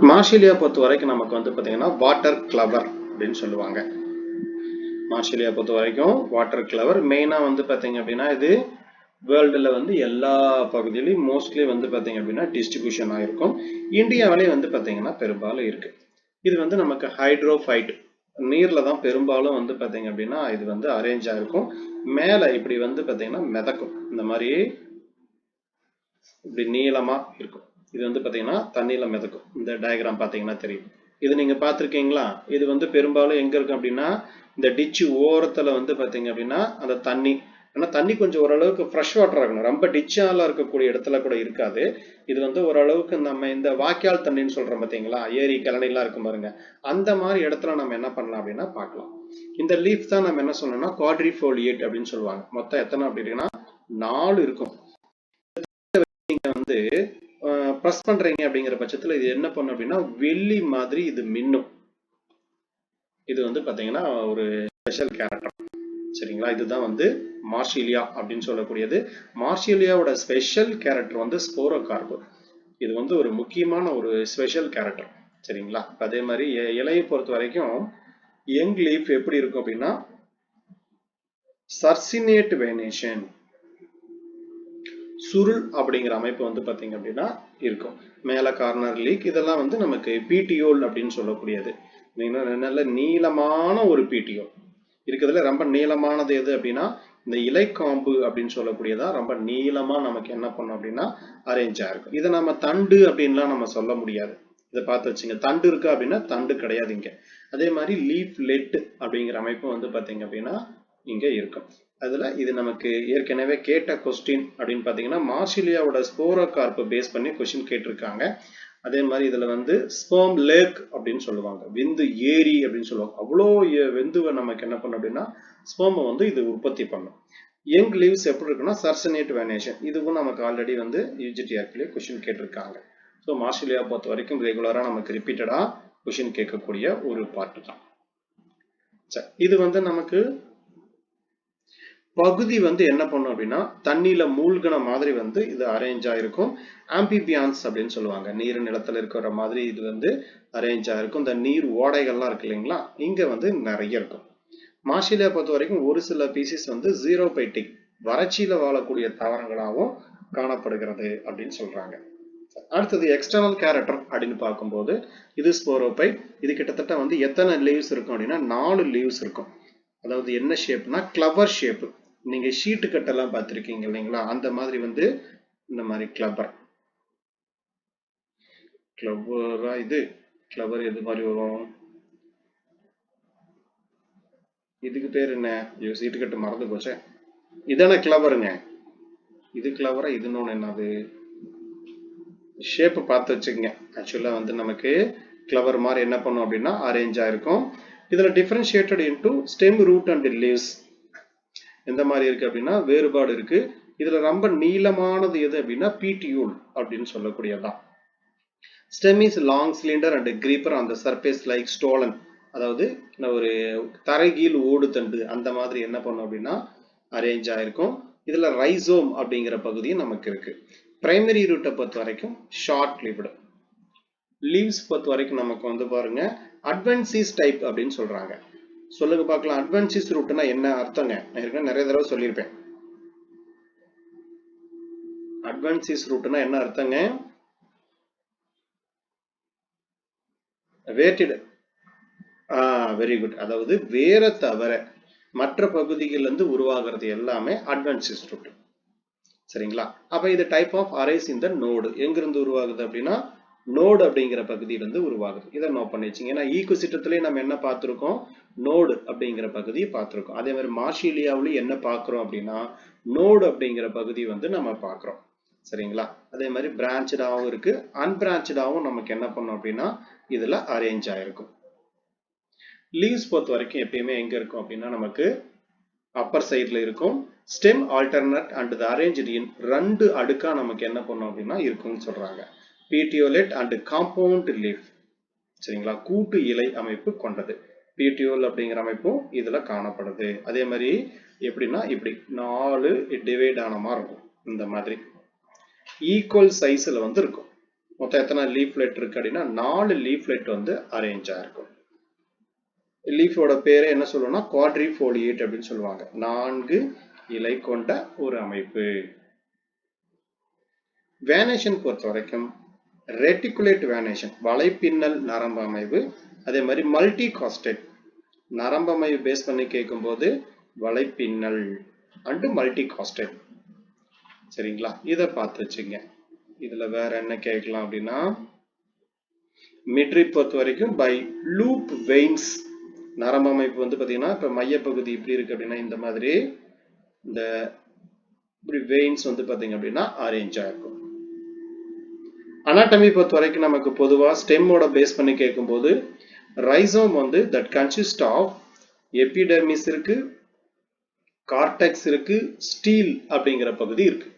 மார்ஷிலியா பொறுத்த வரைக்கும் நமக்கு வந்து பாத்தீங்கன்னா வாட்டர் கிளவர் அப்படின்னு சொல்லுவாங்க. மார்ஷிலியா பொறுத்த வரைக்கும் வாட்டர் கிளவர் மெயினா வந்து பாத்தீங்க அப்படின்னா இது வேர்ல்டுல வந்து எல்லா பகுதியிலையும் மோஸ்ட்லி வந்து பாத்தீங்க அப்படின்னா டிஸ்ட்ரிபியூஷன் ஆயிருக்கும். இந்தியாவிலே வந்து பாத்தீங்கன்னா பெரும்பாலும் இருக்கு. இது வந்து நமக்கு ஹைட்ரோஃபைட் நீர்ல தான் பெரும்பாலும் வந்து பாத்தீங்க அப்படின்னா இது வந்து அரேஞ்ச் ஆயிருக்கும். மேல இப்படி வந்து பாத்தீங்கன்னா மிதக்கும். இந்த மாதிரி இப்படி நீளமா இருக்கும். இது வந்து பாத்தீங்கன்னா தண்ணியில மிதக்கும். இந்த டயக்ராம் பாத்தீங்கன்னா தெரியும். இது நீங்க பார்த்திருக்கீங்களா? இது வந்து பெரும்பாலும் எங்க இருக்கு அப்படின்னா இந்த டிச்சு ஓரத்துல வந்து பாத்தீங்க அப்படின்னா அந்த தண்ணி, ஆனா தண்ணி கொஞ்சம் ஓரளவுக்கு ஃப்ரெஷ் வாட்டரா இருக்கணும். ரொம்ப டிச்சால இருக்கக்கூடிய இடத்துல கூட இருக்காது. இது வந்து ஓரளவுக்கு நம்ம இந்த வாய்க்கால் தண்ணின்னு சொல்றோம் பாத்தீங்களா, ஏரி கழனி எல்லாம் இருக்கும் பாருங்க, அந்த மாதிரி இடத்துல நம்ம என்ன பண்ணலாம் அப்படின்னா பார்க்கலாம். இந்த லீஃப் தான் நம்ம என்ன சொல்லணும்னா குவாட்ரிஃபோலியேட் அப்படின்னு சொல்லுவாங்க. மொத்தம் எத்தனை அப்படி இருக்குன்னா 4 இருக்கும். நீங்க வந்து ப்ரெஸ் பண்றீங்க அப்படிங்கிற பட்சத்துல இது என்ன பண்ணும் அப்படின்னா வெள்ளி மாதிரி இது மின்னும். இது வந்து பாத்தீங்கன்னா ஒரு ஸ்பெஷல் கேரக்டர். சரிங்களா? இதுதான் வந்து மார்ஷிலியா அப்படின்னு சொல்லக்கூடியது. மார்ஷிலியாவோட ஸ்பெஷல் கேரக்டர் வந்து ஸ்போரோகார்பு. இது வந்து ஒரு முக்கியமான ஒரு ஸ்பெஷல் கேரக்டர். சரிங்களா? அதே மாதிரி இலையை பொறுத்த வரைக்கும் யங் லீஃப் எப்படி இருக்கும் அப்படின்னா சர்சினேட் வேனேஷன், சுருள் அப்படிங்கிற அமைப்பு வந்து பாத்தீங்க அப்படின்னா இருக்கும். மேல கார்னர் லீக் இதெல்லாம் வந்து நமக்கு பீட்டியோல் அப்படின்னு சொல்லக்கூடியது. நல்ல நீளமான ஒரு பீட்டியோல் இருக்கிறதுல ரொம்ப நீளமானது எது அப்படின்னா இந்த இலைக்காம்பு அப்படின்னு சொல்லக்கூடியதா ரொம்ப நீளமா நமக்கு என்ன பண்ணும் அப்படின்னா அரேஞ்ச் ஆயிருக்கும். இதை நம்ம தண்டு அப்படின்லாம் நம்ம சொல்ல முடியாது. இதை பார்த்து வச்சுங்க, தண்டு இருக்கு அப்படின்னா தண்டு கிடையாது இங்க. அதே மாதிரி லீஃப் லெட் அப்படிங்கிற அமைப்பு வந்து பாத்தீங்க அப்படின்னா இங்க இருக்கும். அதுல இது நமக்கு ஏற்கனவே கேட்ட கொஸ்டின் அப்படின்னு பாத்தீங்கன்னா மார்ஷிலியாவோட ஸ்போரோகார்ப்பை பேஸ் பண்ணி கொஸ்டின் கேட்டிருக்காங்க. அதே மாதிரி இதுல வந்து ஸ்பெர்ம் லேக் அப்படின்னு சொல்லுவாங்க, விந்து ஏரி அப்படின்னு சொல்லுவாங்க. அவ்வளோ விந்துவை நமக்கு என்ன பண்ணும் அப்படின்னா ஸ்பெர்மை வந்து இது உற்பத்தி பண்ணும். யங் லீவ்ஸ் எப்படி இருக்குன்னா சர்சனேட் வேனேஷன். இதுவும் நமக்கு ஆல்ரெடி வந்து யூஜிடிஆர்பிலே கொஸ்டின் கேட்டிருக்காங்க. ஸோ மார்ஷிலியா பொறுத்த வரைக்கும் ரெகுலரா நமக்கு ரிப்பீட்டடா கொஸ்டின் கேட்கக்கூடிய ஒரு பார்ட் தான். இது வந்து நமக்கு பகுதி வந்து என்ன பண்ணும் அப்படின்னா தண்ணியில மூழ்கின மாதிரி வந்து இது அரேஞ்ச் ஆயிருக்கும். ஆம்பிபியான்ஸ் அப்படின்னு சொல்லுவாங்க. நீர் நிலத்துல இருக்கிற மாதிரி இது வந்து அரேஞ்ச் ஆயிருக்கும். இந்த நீர் ஓடைகள்லாம் இருக்கு இல்லைங்களா, இங்க வந்து நிறைய இருக்கும். மார்ஷிலியா பொறுத்த வரைக்கும் ஒரு சில பீசிஸ் வந்து ஜீரோபைட்டிக் வறட்சியில வாழக்கூடிய தாவரங்களாகவும் காணப்படுகிறது அப்படின்னு சொல்றாங்க. அடுத்தது எக்ஸ்டர்னல் கேரக்டர் அப்படின்னு பார்க்கும்போது இது ஸ்போரோபைட். இது கிட்டத்தட்ட வந்து எத்தனை லீவ்ஸ் இருக்கும் அப்படின்னா 4 லீவ்ஸ் இருக்கும். அதாவது என்ன ஷேப்னா கிளவர் ஷேப். நீங்க ஷீட்டு கட்டெல்லாம் பார்த்திருக்கீங்க இல்லைங்களா, அந்த மாதிரி வந்து இந்த மாதிரி கிளவர் கிளவரா இது கிளவர் எது மாதிரி வரும், இதுக்கு பேர் என்ன, சீட்டு கட்டு மறந்து போச்சே. இதான கிளவருங்க. இது கிளவரா இதுன்னு என்னது ஷேப் பார்த்து வச்சுக்கோங்க. ஆக்சுவலா வந்து நமக்கு கிளவர் மாதிரி என்ன பண்ணும் அப்படின்னா அரேஞ்ச் ஆயிருக்கும். இதுல differentiated into stem root and leaves எந்த மாதிரி இருக்கு அப்படின்னா வேறுபாடு இருக்கு. இதுல ரொம்ப நீளமானது எது அப்படின்னா பீட்டியூல் அப்படின்னு சொல்லக்கூடியதான். Stem is long cylinder and creeper on the surface like stolon. அதாவது ஒரு தரைகீழ் ஓடு தண்டு அந்த மாதிரி என்ன பண்ணும் அப்படின்னா அரேஞ்ச் ஆயிருக்கும். இதுல ரைசோம் அப்படிங்கிற பகுதியும் நமக்கு இருக்கு. பிரைமரி ரூட்டை பொறுத்த வரைக்கும் ஷார்ட் லிவ்டு. லீவ்ஸ் பொறுத்த வரைக்கும் நமக்கு வந்து பாருங்க அட்வென்சிஸ் டைப் அப்படின்னு சொல்றாங்க. சொல்லுங்க பார்க்கலாம், அட்வென்சிஸ் ரூட்னா என்ன அர்த்தங்க? நான் ஏற்கனவே நிறைய தடவை சொல்லியிருப்பேன். அட்வென்சிஸ் ரூட்னா என்ன அர்த்தங்க? வேட்டட். Very good. அதாவது வேற தவிர மற்ற பகுதிகளில் இருந்து உருவாகிறது எல்லாமே அட்வென்சிஸ் ரூட். சரிங்களா? அப்ப இது டைப் ஆஃப் அரைஸ் இந்த நோடு எங்கிருந்து உருவாகுது அப்படின்னா நோடு அப்படிங்கிற பகுதியிலிருந்து உருவாகுது. இதை நோட் பண்ணி வச்சுங்க. ஏன்னா ஈகோசிஸ்டத்திலே நம்ம என்ன பார்த்திருக்கோம், நோடு அப்படிங்கிற பகுதியை பார்த்திருக்கோம். அதே மாதிரி மார்ஷிலியாவிலையும் என்ன பார்க்கிறோம் அப்படின்னா நோடு அப்படிங்கிற பகுதி வந்து நம்ம பார்க்கிறோம். சரிங்களா? அதே மாதிரி பிரான்ச்சாவும் இருக்கு, அன்பிரான்ச்சாவும் நமக்கு என்ன பண்ணும் அப்படின்னா இதுல அரேஞ்ச் ஆயிருக்கும். லீவ்ஸ் பொறுத்த வரைக்கும் எப்பயுமே எங்க இருக்கும் அப்படின்னா நமக்கு அப்பர் சைட்ல இருக்கும். Stem alternate and the arranged in 2 அடுக்கா நமக்கு என்ன பண்ணும் அப்படின்னா இருக்கும்னு சொல்றாங்க. Petiolate and compound leaf. சரிங்களா? கூட்டு இலை அமைப்பு கொண்டது. பீட்டியோல் அப்படிங்கிற அமைப்பும் இதுல காணப்படுது. அதே மாதிரி எப்படின்னா இப்படி 4 டிவைட் ஆன மாதிரி இருக்கும். இந்த மாதிரி ஈக்குவல் சைஸ்ல வந்து இருக்கும். மொத்தம் எத்தனை லீஃப்லெட் இருக்கு அப்படின்னா 4 லீஃப்லெட் வந்து அரேஞ்ச் ஆயிருக்கும். லீஃபோட பேரை என்ன சொல்லுவோம்னா குவாட்ரிஃபோலியேட் அப்படின்னு சொல்லுவாங்க. 4 இலை கொண்ட ஒரு அமைப்பு. வேனேஷன் பொறுத்த வரைக்கும் ரெட்டிகுலேட் வேனேஷன் வலைப்பின்னல் நரம்பு அமைப்பு, அதே மாதிரி மல்டி காஸ்டட் நரம்பு அமைப்பு பேஸ் பண்ணி கேட்கும்போது வலைப்பின்னல் அண்ட் மல்டி காஸ்டட். சரிங்களா, இதை பார்த்து வச்சுங்க. இதுல வேற என்ன கேட்கலாம் அப்படின்னா மிட்ரிப் பொறுத்த வரைக்கும் பை லூப் வெயின்ஸ் நரம்பு அமைப்பு வந்து பாத்தீங்கன்னா இப்ப மையப்பகுதி இப்படி இருக்கு அப்படின்னா இந்த மாதிரி இந்த இப்படி வெயின்ஸ் வந்து பாத்தீங்க அப்படின்னா அரேஞ்ச் ஆயிருக்கும். அனாட்டமி பொறுத்த வரைக்கும் நமக்கு பொதுவா ஸ்டெம்மோட பேஸ் பண்ணி கேட்கும்போது ரைசோம் வந்து தட் கன்சிஸ்ட் ஆஃப் எபிடெர்மிஸ் இருக்கு, கார்டெக்ஸ் இருக்கு, ஸ்டீல் அப்படிங்கிற பகுதி இருக்கு.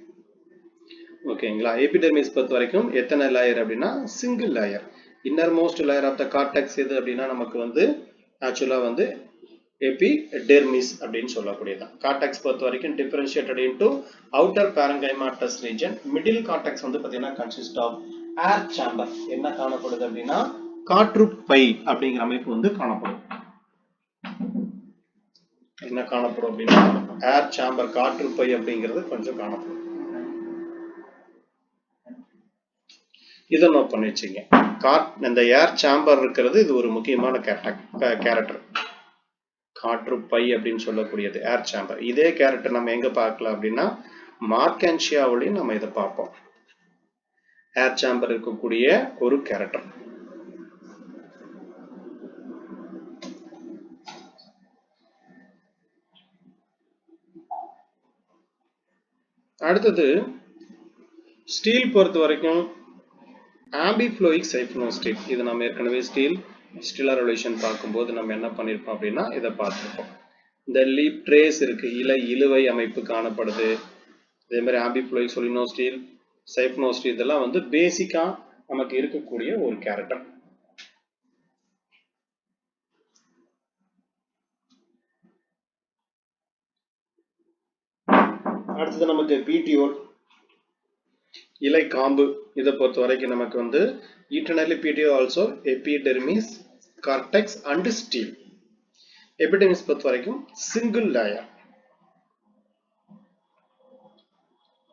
ஓகேங்களா, எபிடெர்மிஸ் பொறுத்த வரைக்கும் எத்தனை லேயர் அப்படின்னா single layer. Innermost layer of the cortex எது அப்படின்னா நமக்கு வந்து ஆக்சுவலா வந்து எபிடெர்மிஸ் அப்படின்னு சொல்லக்கூடியதான். கார்டெக்ஸ் பொறுத்த வரைக்கும் differentiated into outer parenchymatous region. Middle cortex வந்து பாத்தீங்கன்னா கன்சிஸ்ட் ஆஃப் ஏர் சேம்பர். என்ன காணப்படுது அப்படின்னா காற்றுப்பை அப்படிங்கிற அமைப்பு வந்து காணப்படும். என்ன காணப்படும் அப்படின்னா ஏர் சேம்பர் காற்றுப்பை அப்படிங்கிறது கொஞ்சம் காணப்படும். இதை நோட் பண்ணி வச்சுங்க. இந்த ஏர் சேம்பர் இருக்கிறது இது ஒரு முக்கியமான கேரக்டர். காற்றுப்பை அப்படின்னு சொல்லக்கூடியது ஏர் சேம்பர். இதே கேரக்டர் நம்ம எங்க பார்க்கலாம் அப்படின்னா மார்க்கன்ஷியாவிலையும் நம்ம இதை பார்ப்போம். ஏர் சேம்பர் இருக்கக்கூடிய ஒரு கேரக்டர். அடுத்தது ஸ்டீல் பொறுத்த வரைக்கும் ஆம்பிஃப்ளோயிக் சைஃபனோஸ்டீல். இது நம்ம ஏற்கனவே ஸ்டீலர் ரெவல்யூஷன் பார்க்கும்போது நம்ம என்ன பண்ணிருப்போம் அப்படின்னா இதை பார்த்துருப்போம். இந்த லீப் ட்ரேஸ் இருக்கு, இழுவை அமைப்பு காணப்படுது. அதே மாதிரி ஆம்பிஃப்ளோயிக் சொலினோஸ்டீல், சைஃபனோஸ்டீல் இதெல்லாம் வந்து பேசிக்கா நமக்கு இருக்கக்கூடிய ஒரு கேரக்டர். அடுத்தது நமக்கு பீட்டியோல் இலை காம்பு. இதை பொறுத்த வரைக்கும் நமக்கு வந்து internally petiole also epidermis, cortex and stele. Epidermis பொறுத்த வரைக்கும் சிங்கிள் லேயர்.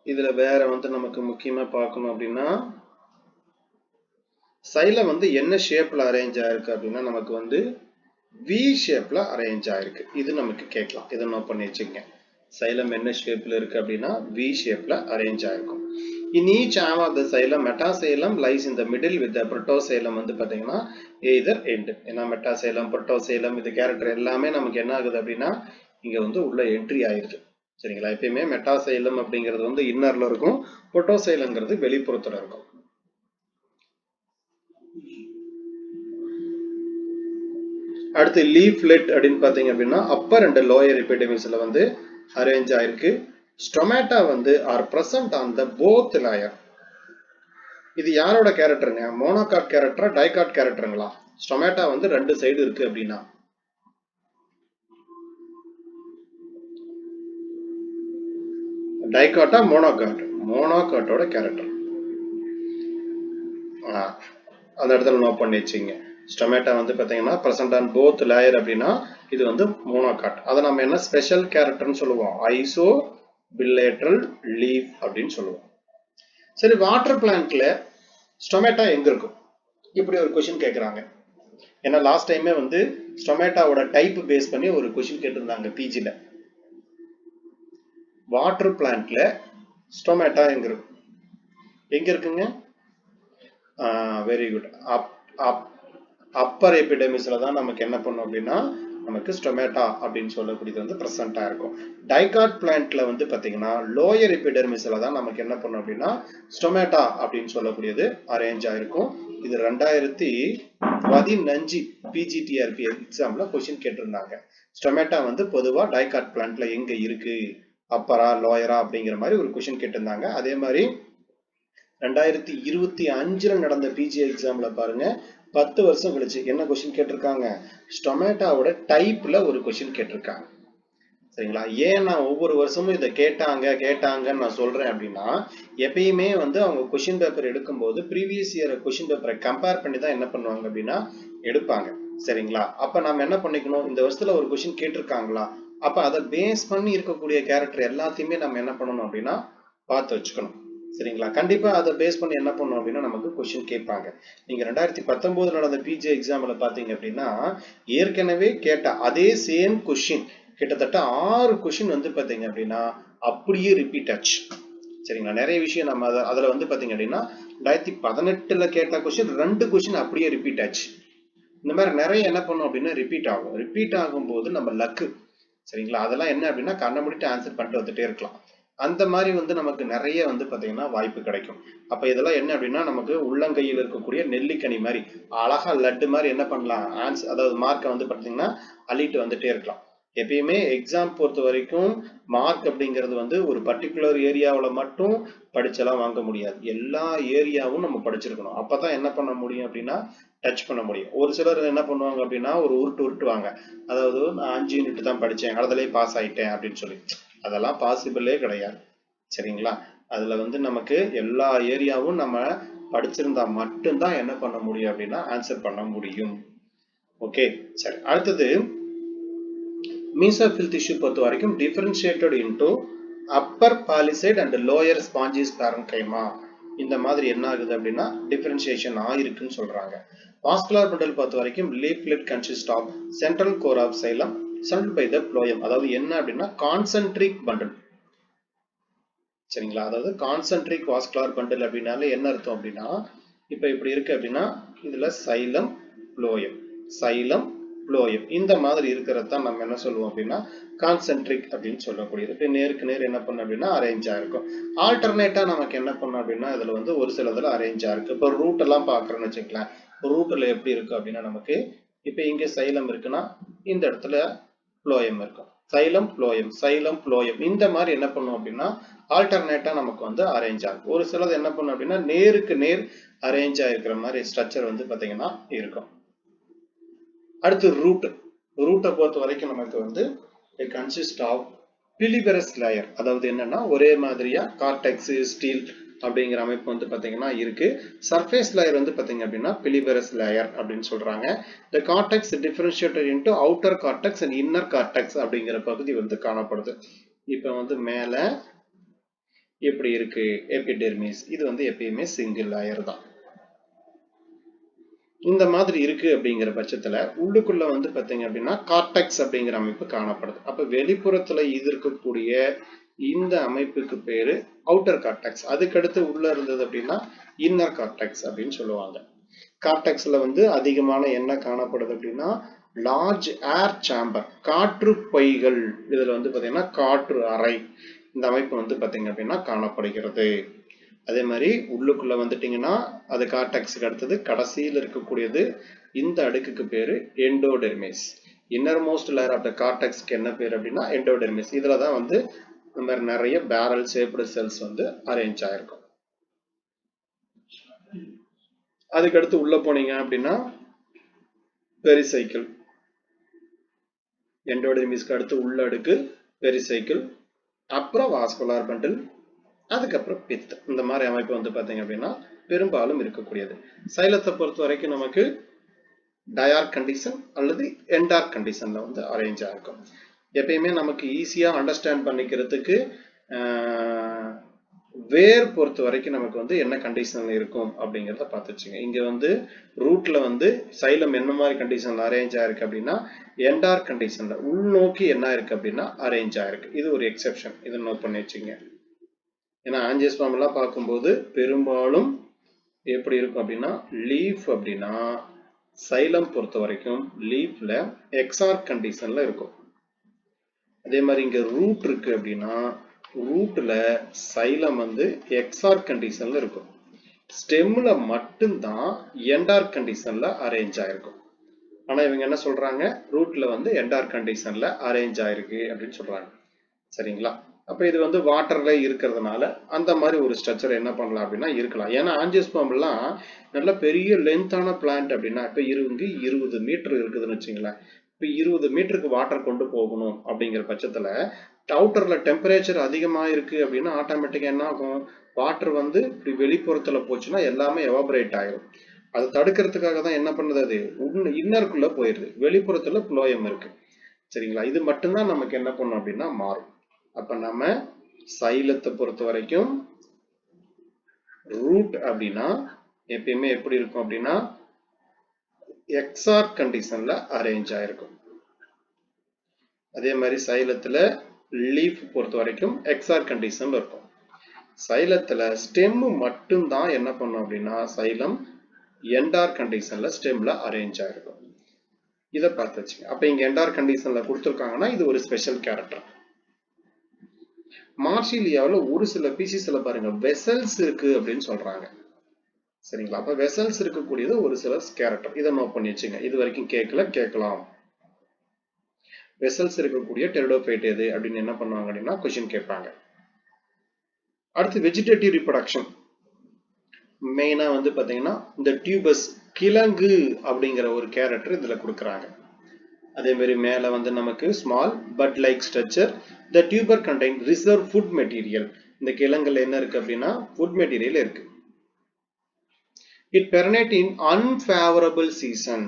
இதுல வேற வந்து நமக்கு முக்கியமா பார்க்கணும் அப்படின்னா சைலம் வந்து என்ன ஷேப்ல அரேஞ்ச் ஆயிருக்கு அப்படின்னா நமக்கு வந்து வி ஷேப்ல அரேஞ்ச் ஆயிருக்கு. இது நமக்கு கேட்கலாம். இதை நோட் பண்ணி வச்சுக்கங்க. சைலம் என்ன ஷேப்ல இருக்கு அப்படின்னா வி ஷேப்ல அரேஞ்ச் ஆயிருக்கும். In each arm of the xylem, metaxylem lies in the middle with the protoxylem வந்து பாத்தீங்கன்னா either end. ஏன்னா மெட்டாசைலம் புரோட்டோசைலம் இது கேரக்டர் எல்லாமே நமக்கு என்ன ஆகுது அப்படின்னா இங்க வந்து உள்ள என்ட்ரி ஆயிருது. சரிங்களா, எப்பயுமே மெட்டாசைலம் அப்படிங்கிறது வந்து இன்னர்ல இருக்கும், புரோட்டோசைலம்ங்கிறது வெளிப்புறத்துல இருக்கும். அடுத்து லீஃப்லெட் அப்படின்னு பாத்தீங்க அப்படின்னா அப்பர் அண்ட் லோயர் எபிடெர்மிஸ்ல வந்து அரேஞ்ச் ஆயிருக்கு. ஸ்டொமேட்டா வந்து R present on the both layer. இது யாரோட கேரக்டருங்க? மோனோகாட் கேரக்டரா டைகாட் கேரக்டருங்களா? ஸ்டொமேட்டா வந்து ரெண்டு சைடு இருக்கு அப்படின்னா டைகாட்டா மோனோகாட்? மோனோகாட்டோட கேரக்டர். அந்த இடத்துல நோட் பண்ணி வச்சுங்க. ஸ்டொமேட்டா வந்து பாத்தீங்கன்னா பிரசன்ட் ஆன் போத் லேயர் அப்படின்னா இது வந்து மோனோகாட். அதை நம்ம என்ன ஸ்பெஷல் கேரக்டர்னு சொல்லுவோம்? ஐசோ பிலேட்ரல் லீஃப் அப்படின்னு சொல்லுவோம். சரி, வாட்டர் பிளான்ட்ல ஸ்டொமேட்டா எங்க இருக்கும்? இப்படி ஒரு கொஸ்டின் கேட்கறாங்க. ஏன்னா லாஸ்ட் டைமே வந்து ஸ்டொமேட்டாவோட டைப் பேஸ் பண்ணி ஒரு கொஸ்டின் கேட்டிருந்தாங்க பிஜில. வாட்டர் பிளான்ட்ல ஸ்டொமேட்டா எங்க இருக்கும்? எங்க இருக்குங்க? Very good. அப்பர் எபிடெர்மிஸ்ல தான் நமக்கு என்ன பண்ணும் அப்படின்னா நமக்கு ஸ்டொமேட்டா அப்படின்னு சொல்லக்கூடியது வந்து பிரசன்டா இருக்கும். டைகாட் பிளான்ட்ல வந்து பாத்தீங்கன்னா லோயர் எபிடெர்மிஸ்ல தான் நமக்கு என்ன பண்ணும் அப்படின்னா ஸ்டொமேட்டா அப்படின்னு சொல்லக்கூடியது அரேஞ்ச் ஆயிருக்கும். இது 2015 பிஜிடிஆர்பி எக்ஸாம்ல கொஸ்டின் கேட்டிருந்தாங்க. ஸ்டொமேட்டா வந்து பொதுவா டைகாட் பிளான்ட்ல எங்க இருக்கு, அப்பரா லோயரா அப்படிங்கிற மாதிரி ஒரு கொஸ்டின் கேட்டிருந்தாங்க. அதே மாதிரி 2025 நடந்த பிஜி எக்ஸாம்ல பாருங்க 10 வருஷம் கழிச்சு என்ன கொஸ்டின் கேட்டிருக்காங்க? ஸ்டொமேட்டாவோட டைப்ல ஒரு கொஸ்டின் கேட்டிருக்காங்க. சரிங்களா? ஏன் நான் ஒவ்வொரு வருஷமும் இதை கேட்டாங்கன்னு நான் சொல்றேன் அப்படின்னா, எப்பயுமே வந்து அவங்க கொஸ்டின் பேப்பர் எடுக்கும்போது ப்ரீவியஸ் இயர் கொஸ்டின் பேப்பரை கம்பேர் பண்ணி தான் என்ன பண்ணுவாங்க அப்படின்னா எடுப்பாங்க. சரிங்களா? அப்ப நம்ம என்ன பண்ணிக்கணும், இந்த வருஷத்துல ஒரு கொஸ்டின் கேட்டிருக்காங்களா, அப்ப அதை பேஸ் பண்ணி இருக்கக்கூடிய கேரக்டர் எல்லாத்தையுமே நம்ம என்ன பண்ணணும் அப்படின்னா பார்த்து வச்சுக்கணும். சரிங்களா? கண்டிப்பா அதை பேஸ் பண்ணி என்ன பண்ணணும் அப்படின்னா நமக்கு கொஸ்டின் கேட்பாங்க. நீங்க 2019 நடந்த பிஜி எக்ஸாம்ல பாத்தீங்க அப்படின்னா ஏற்கனவே கேட்ட அதே சேம் கொஸ்டின் கிட்டத்தட்ட 6 கொஸ்டின் வந்து பாத்தீங்க அப்படின்னா அப்படியே ரிப்பீட் ஆச்சு. சரிங்களா? நிறைய விஷயம் நம்ம அதுல வந்து பாத்தீங்க அப்படின்னா 2018ல கேட்ட கொஸ்டின் 2 கொஸ்டின் அப்படியே ரிப்பீட் ஆச்சு. இந்த மாதிரி நிறைய என்ன பண்ணும் அப்படின்னா ரிப்பீட் ஆகும். ரிப்பீட் ஆகும்போது நம்ம லக்கு. சரிங்களா? அதெல்லாம் என்ன அப்படின்னா கண்ணை முடிட்டு ஆன்சர் பண்ணிட்டு வந்துட்டே இருக்கலாம். அந்த மாதிரி வந்து நமக்கு நிறைய வந்து பாத்தீங்கன்னா வாய்ப்பு கிடைக்கும். அப்ப இதெல்லாம் என்ன அப்படின்னா நமக்கு உள்ளங்கையில் இருக்கக்கூடிய நெல்லிக்கனி மாதிரி அழகா லட்டு மாதிரி என்ன பண்ணலாம், ஆன்சர் அதாவது மார்க்கை வந்து பாத்தீங்கன்னா அள்ளிட்டு வந்துட்டே இருக்கலாம். எப்பயுமே எக்ஸாம் பொறுத்த வரைக்கும் மார்க் அப்படிங்கிறது வந்து ஒரு பர்டிகுலர் ஏரியாவில் மட்டும் படிச்செல்லாம் வாங்க முடியாது. எல்லா ஏரியாவும் நம்ம படிச்சிருக்கணும். அப்பதான் என்ன பண்ண முடியும் அப்படின்னா டச் பண்ண முடியும். ஒரு சிலர் என்ன பண்ணுவாங்க அப்படின்னா ஒரு உருட்டுவாங்க, அதாவது நான் 5 யூனிட் தான் படிச்சேன் அதுலயே பாஸ் ஆயிட்டேன் அப்படின்னு சொல்லி. அதெல்லாம் பாசிபிளே கிடையாது. சரிங்களா? அதுல வந்து நமக்கு எல்லா ஏரியாவும் நம்ம படிச்சிருந்தா மட்டும்தான் என்ன பண்ண முடியும் அப்படின்னா ஆன்சர் பண்ண முடியும். ஓகே, சரி. அடுத்தது mesophil tissue பொறுத்த வரைக்கும் differentiated into upper palisade and lower sponges parenchyma. இந்த மாதிரி என்ன ஆகுது அப்படின்னா டிஃபரன்சியேஷன் ஆயிருக்குன்னு சொல்றாங்க. வாஸ்குலர் பண்டல் பொறுத்த வரைக்கும் leaflet consist of central core of xylem surrounded by the phloem. அதாவது என்ன அப்படின்னா கான்சென்ட்ரிக் பண்டல். சரிங்களா? அதாவது கான்சென்ட்ரிக் வாஸ்குலர் பண்டல் அப்படின்னாலே என்ன அர்த்தம் அப்படின்னா இப்ப இப்படி இருக்கு அப்படின்னா இதுல சைலம் phloem, சைலம் phloem இந்த மாதிரி இருக்கிறது தான் நம்ம என்ன சொல்லுவோம் அப்படின்னா கான்சென்ட்ரிக் அப்படின்னு சொல்லக்கூடியது. இப்ப நேருக்கு நேர் என்ன பண்ண அப்படின்னா அரேஞ்ச் ஆயிருக்கும். ஆல்டர்னேட்டா நமக்கு என்ன பண்ண அப்படின்னா இதுல வந்து ஒரு சிலதுல அரேஞ்ச் ஆயிருக்கு. இப்ப ரூட் எல்லாம் பாக்குறோம்னு வச்சுக்கலாம். ரூட்ல எப்படி இருக்கு அப்படின்னா நமக்கு இப்ப இங்க சைலம் இருக்குன்னா இந்த இடத்துல phloem இருக்கும். சைலம் phloem, சைலம் phloem இந்த மாதிரி என்ன பண்ணும் அப்படின்னா ஆல்டர்னேட்டா நமக்கு வந்து அரேஞ்ச் ஆகும். ஒரு சிலது என்ன பண்ணும் அப்படின்னா நேருக்கு நேர் அரேஞ்ச் ஆயிருக்கிற மாதிரி ஸ்ட்ரக்சர் வந்து பாத்தீங்கன்னா இருக்கும். அடுத்து ரூட். ரூட்டை பொறுத்த வரைக்கும் நமக்கு வந்து கன்சிஸ்ட் ஆஃப் பிலிபரஸ் லேயர். அதாவது என்னன்னா ஒரே மாதிரியா கார்டெக்ஸ் ஸ்டீல் அப்படிங்கிற அமைப்பு வந்து பாத்தீங்கன்னா இருக்கு. சர்ஃபேஸ் லேயர் வந்து பாத்தீங்க அப்படின்னா பிலிபரஸ் லேயர் அப்படின்னு சொல்றாங்க. the cortex differentiated into outer cortex and inner cortex அப்படிங்கிற பகுதி வந்து காணப்படுது. இப்ப வந்து மேல எப்படி இருக்கு எபிடெர்மிஸ், இது வந்து எப்பயுமே சிங்கிள் லேயர் தான். இந்த மாதிரி இருக்கு அப்படிங்கிற பட்சத்துல உள்ளுக்குள்ள வந்து பாத்தீங்க அப்படின்னா கார்டெக்ஸ் அப்படிங்கிற அமைப்பு காணப்படுது. அப்ப வெளிப்புறத்துல இது இருக்கக்கூடிய இந்த அமைப்புக்கு பேரு அவுட்டர் கார்டெக்ஸ். அதுக்கடுத்து உள்ள இருந்தது அப்படின்னா இன்னர் கார்டெக்ஸ் அப்படின்னு சொல்லுவாங்க. கார்டெக்ஸ்ல வந்து அதிகமான என்ன காணப்படுது அப்படின்னா லார்ஜ் ஏர் சேம்பர், காற்று பைகள். இதுல வந்து பாத்தீங்கன்னா காற்று அறை இந்த அமைப்பு வந்து பாத்தீங்க அப்படின்னா காணப்படுகிறது. அதே மாதிரி உள்ளுக்குள்ள வந்துட்டீங்கன்னா அது கார்டெக்ஸுக்கு அடுத்தது கடைசியில் இருக்கக்கூடியது இந்த அடுக்குக்கு பேரு endodermis. Innermost layer of the கார்டெக்ஸ்க்கு என்ன பேர் அப்படின்னா எண்டோடெர்மிஸ். இதுலதான் வந்து இந்த மாதிரி நிறைய பேரல் ஷேப்டு செல்ஸ் வந்து அரேஞ்ச் ஆயிருக்கும். அதுக்கடுத்து உள்ள போனீங்க அப்படின்னா பெரிசைக்கிள். எண்டோடெர்மிஸ்க்கு அடுத்து உள்ள அடுக்கு பெரிசைக்கிள், அப்புறம் வாஸ்குலர் பண்டில், அதுக்கப்புறம் பித். இந்த மாதிரி அமைப்பு வந்து பாத்தீங்க அப்படின்னா பெரும்பாலும் இருக்கக்கூடியது. சைலத்தை பொறுத்த வரைக்கும் நமக்கு டயார்க் கண்டிஷன் அல்லது என்டார்க் கண்டிஷன்ல வந்து அரேஞ்ச் ஆயிருக்கும். எப்பயுமே நமக்கு ஈஸியா அண்டர்ஸ்டாண்ட் பண்ணிக்கிறதுக்கு வேர் பொறுத்த வரைக்கும் நமக்கு வந்து என்ன கண்டிஷன்ல இருக்கும் அப்படிங்கிறத பார்த்துச்சுங்க. இங்க வந்து ரூட்ல வந்து சைலம் என்ன மாதிரி கண்டிஷன்ல அரேஞ்ச் ஆயிருக்கு அப்படின்னா என்டார்க் கண்டிஷன்ல உள்நோக்கி என்ன இருக்கு அப்படின்னா அரேஞ்ச் ஆயிருக்கு. இது ஒரு எக்ஸெப்ஷன், இதை நோட் பண்ணி வச்சுங்க. ஏன்னா ஆஞ்சியோஸ்பர்ம் எல்லாம் பார்க்கும்போது பெரும்பாலும் எப்படி இருக்கும் அப்படின்னா லீஃப் அப்படின்னா சைலம் பொறுத்த வரைக்கும் லீஃப்ல எக்ஸார்க் கண்டிஷன்ல இருக்கும். அதே மாதிரி இங்க ரூட் இருக்கு அப்படின்னா ரூட்ல சைலம் வந்து எக்ஸார்க் கண்டிஷன்ல இருக்கும். ஸ்டெம்ல மட்டும்தான் என்டார்க் கண்டிஷன்ல அரேஞ்ச் ஆயிருக்கும். ஆனா இவங்க என்ன சொல்றாங்க, ரூட்ல வந்து என்டார்க் கண்டிஷன்ல அரேஞ்ச் ஆயிருக்கு அப்படின்னு சொல்றாங்க. சரிங்களா? அப்ப இது வந்து வாட்டர்ல இருக்கிறதுனால அந்த மாதிரி ஒரு ஸ்ட்ரக்சர் என்ன பண்ணலாம் அப்படின்னா இருக்கலாம். ஏன்னா ஆஞ்சியோஸ்பர்ம் எல்லாம் நல்ல பெரிய லென்த்தான பிளான்ட் அப்படின்னா இப்ப 20 மீட்டர் இருக்குதுன்னு வச்சுங்களேன். இப்போ 20 மீட்டருக்கு வாட்டர் கொண்டு போகணும் அப்படிங்கிற பட்சத்துல அவுட்டர்ல டெம்பரேச்சர் அதிகமா இருக்கு அப்படின்னா ஆட்டோமேட்டிக்கா என்ன ஆகும், வாட்டர் வந்து இப்படி வெளிப்புறத்துல போச்சுன்னா எல்லாமே எவாபரேட் ஆயிடும். அதை தடுக்கிறதுக்காக தான் என்ன பண்ணுது, அது இன்னருக்குள்ள போயிடுது, வெளிப்புறத்துல புளோயம் இருக்கு. சரிங்களா, இது மட்டும்தான் நமக்கு என்ன பண்ணும் அப்படின்னா மாறும். அப்ப நம்ம சைலத்தை பொறுத்த வரைக்கும் ரூட் அப்படின்னா எப்பயுமே எப்படி இருக்கும் அப்படின்னா எக்ஸாக்ட் கண்டிஷன்ல அரேஞ்ச் ஆயிருக்கும். அதே மாதிரி சைலத்துல லீஃப் பொறுத்த வரைக்கும் எக்ஸாக்ட் கண்டிஷன்ல இருக்கும். சைலத்துல ஸ்டெம் மட்டும் தான் என்ன பண்ணும் அப்படின்னா சைலம் என்டார் கண்டிஷன்ல ஸ்டெம்ல அரேஞ்ச் ஆயிருக்கும். இதை பார்த்து வச்சுங்க. அப்ப இங்க என்டார் கண்டிஷன்ல கொடுத்துருக்காங்கன்னா இது ஒரு ஸ்பெஷல் கேரக்டர். மார்சிலியாவில் ஒரு சில பீசிஸ்ல பாருங்க வெசல்ஸ் இருக்கு அப்படின்னு சொல்றாங்க. சரிங்களா, அப்ப வெசல்ஸ் இருக்கக்கூடியது ஒரு சில கேரக்டர். இதை நோட் பண்ணி வச்சுங்க. இது வரைக்கும் கேட்கலாம். வெசல்ஸ் இருக்கக்கூடிய டெரிடோஃபைட் எது அப்படின்னு என்ன பண்ணுவாங்க அப்படின்னா கொஸ்டின் கேட்பாங்க. அடுத்து வெஜிடேட்டிவ் ரிப்ரொடக்ஷன். மெயினா வந்து பாத்தீங்கன்னா இந்த டியூபஸ் கிழங்கு அப்படிங்கிற ஒரு கேரக்டர் இதுல கொடுக்குறாங்க. அதே மாதிரி மேல வந்து நமக்கு small bud like structure. The tuber contain reserve food material. இந்த கிழங்குல என்ன இருக்கு அப்படின்னா ஃபுட் மெட்டீரியல் இருக்கு. It perennate in unfavourable season.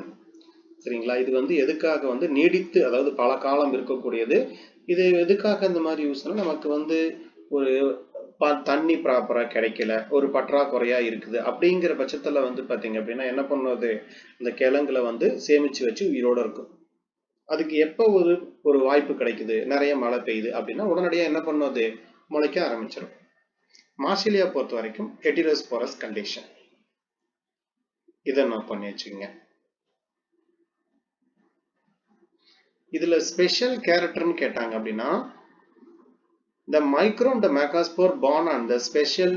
சரிங்களா, இது வந்து எதுக்காக வந்து நீடித்து, அதாவது பல காலம் இருக்கக்கூடியது. இது எதுக்காக இந்த மாதிரி யூஸ் பண்ணா, நமக்கு வந்து ஒரு தண்ணி ப்ராப்பரா கிடைக்கல, ஒரு பற்றாக்குறையா இருக்குது அப்படிங்கிற பட்சத்துல வந்து பாத்தீங்க அப்படின்னா என்ன பண்ணுவது, இந்த கிழங்குல வந்து சேமிச்சு வச்சு உயிரோட இருக்கும். அதுக்கு எப்போ ஒரு வாய்ப்பு கிடைக்குது, நிறைய மழை பெய்யுது அப்படின்னா உடனடியா என்ன பண்ணுவது, முளைக்க ஆரம்பிச்சிடும். மார்சிலியா பொறுத்த வரைக்கும் ஹெட்டிரோஸ்போரஸ் கண்டிஷன். இதை நோட் பண்ணி வச்சுக்கோங்க. இதுல ஸ்பெஷல் கேரக்டர்னு கேட்டாங்க அப்படின்னா the micron the megaspore born on the special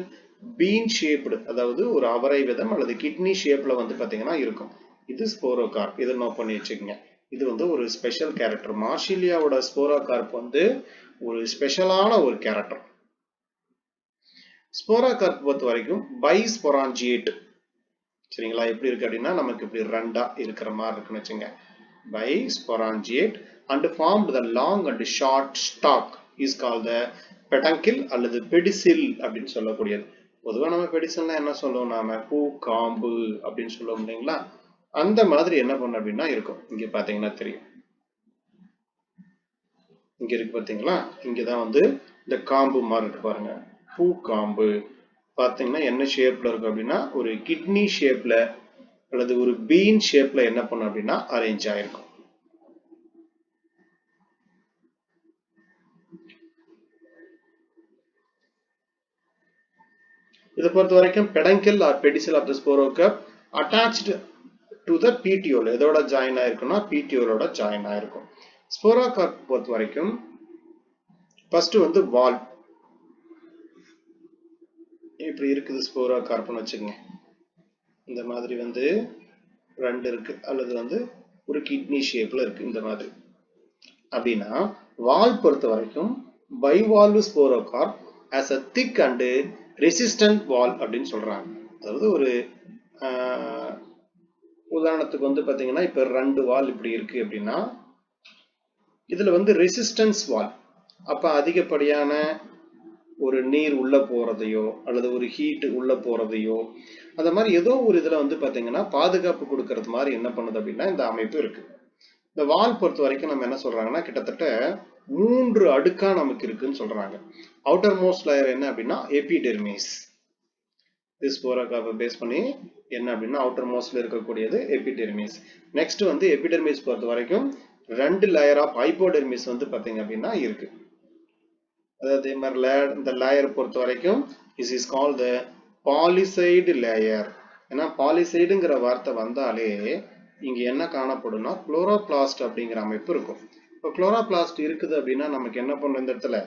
bean shaped, அதாவது ஒரு அவரை விதம் அல்லது கிட்னி ஷேப்ல வந்து பாத்தீங்கன்னா இருக்கும். இது ஸ்போரோகார்ப். இதை நோட் பண்ணி வச்சுக்கோங்க. இது வந்து ஒரு ஸ்பெஷல் கேரக்டர். மார்சிலியாவோட ஸ்போரோகார்ப் வந்து ஒரு ஸ்பெஷலான ஒரு கேரக்டர். ஸ்போரோகார்ப் பொறுத்த வரைக்கும் பைஸ்பொராஞ்சியேட். சரிங்களா, எப்படி இருக்கு அப்படின்னா நமக்கு இப்படி ரெண்டா இருக்கிற மாதிரி இருக்குன்னு வச்சுங்க. பைஸ்பொராஞ்சியேட் and formed the long and short stalk is called the peduncle அல்லது பெடிசில் அப்படின்னு சொல்லக்கூடியது. பொதுவாக நம்ம பெடிசில்னா என்ன சொல்லுவோம், நாம பூ காம்பு அப்படின்னு சொல்லுவோம் இல்லைங்களா, அந்த மாதிரி என்ன பண்ண அப்படின்னா இருக்கும். இங்க பாத்தீங்கன்னா தெரியும், இங்க இருக்கு பாத்தீங்களா, இங்கதான் வந்து இந்த காம்பு மாதிரி இருக்கு பாருங்க, பூ காம்பு. பாத்தீங்கன்னா என்ன ஷேப்ல இருக்கு அப்படின்னா ஒரு கிட்னி ஷேப்ல அல்லது ஒரு பீன் ஷேப்ல என்ன பண்ணும் அப்படின்னா அரேஞ்ச் ஆயிருக்கும். இதை பொறுத்த வரைக்கும் peduncle or pedicel of the sporocarp attached to the petiole. எதோட ஜாயின் ஆயிருக்கும்னா பிடியோலோட ஜாயின் ஆயிருக்கும். ஸ்போரோகார்ப் பொறுத்த வரைக்கும் ஃபர்ஸ்ட் வந்து வால் இப்படி இருக்குது ஸ்போரோகார்ப்னு வச்சுக்கோங்க. இந்த மாதிரி வந்து ரெண்டு இருக்கு, அல்லது வந்து ஒரு கிட்னி ஷேப்ல இருக்கு இந்த மாதிரி. அப்படின்னா வால் பொறுத்த வரைக்கும் பைவால்வ் ஸ்போரோகார்ப் as a thick and resistant wall அப்படின்னு சொல்றாங்க. அதாவது ஒரு உதாரணத்துக்கு வந்து பாத்தீங்கன்னா இப்ப ரெண்டு வால் இப்படி இருக்கு அப்படின்னா இதுல வந்து ரெசிஸ்டன்ஸ் வால். அப்ப அதிகப்படியான ஒரு நீர் உள்ள போறதையோ அல்லது ஒரு ஹீட் உள்ள போறதையோ அந்த மாதிரி ஏதோ ஒரு இதுல வந்து பாத்தீங்கன்னா பாதுகாப்பு கொடுக்கறது மாதிரி என்ன பண்ணுது அப்படின்னா இந்த அமைப்பு இருக்கு. இந்த வால் பொறுத்த வரைக்கும் நம்ம என்ன சொல்றாங்கன்னா கிட்டத்தட்ட 3 அடுக்கா நமக்கு இருக்குன்னு சொல்றாங்க. அவுட்டர் மோஸ்ட் லேயர் என்ன அப்படின்னா எபிடெர்மிஸ். ஸ்போரோகார்ப்பை பேஸ் பண்ணி என்ன அப்படின்னா அவுட்டர் மோஸ்ட்ல இருக்கக்கூடியது எபிடெர்மிஸ். நெக்ஸ்ட் வந்து எபிடெர்மிஸ் பொறுத்த வரைக்கும் 2 லேயர் ஆஃப் ஹைப்போடெர்மிஸ் வந்து பாத்தீங்க அப்படின்னா இருக்கு. அதாவது இந்த லேயர் பொறுத்த வரைக்கும் is is call the palisade layer. ஏன்னா பாலிசைடுங்கிற வார்த்தை வந்தாலே இங்க என்ன காணப்படும்னா குளோரோபிளாஸ்ட் அப்படிங்கிற அமைப்பு இருக்கும். இப்போ குளோரோபிளாஸ்ட் இருக்குது அப்படின்னா நமக்கு என்ன பண்ற, இந்த இடத்துல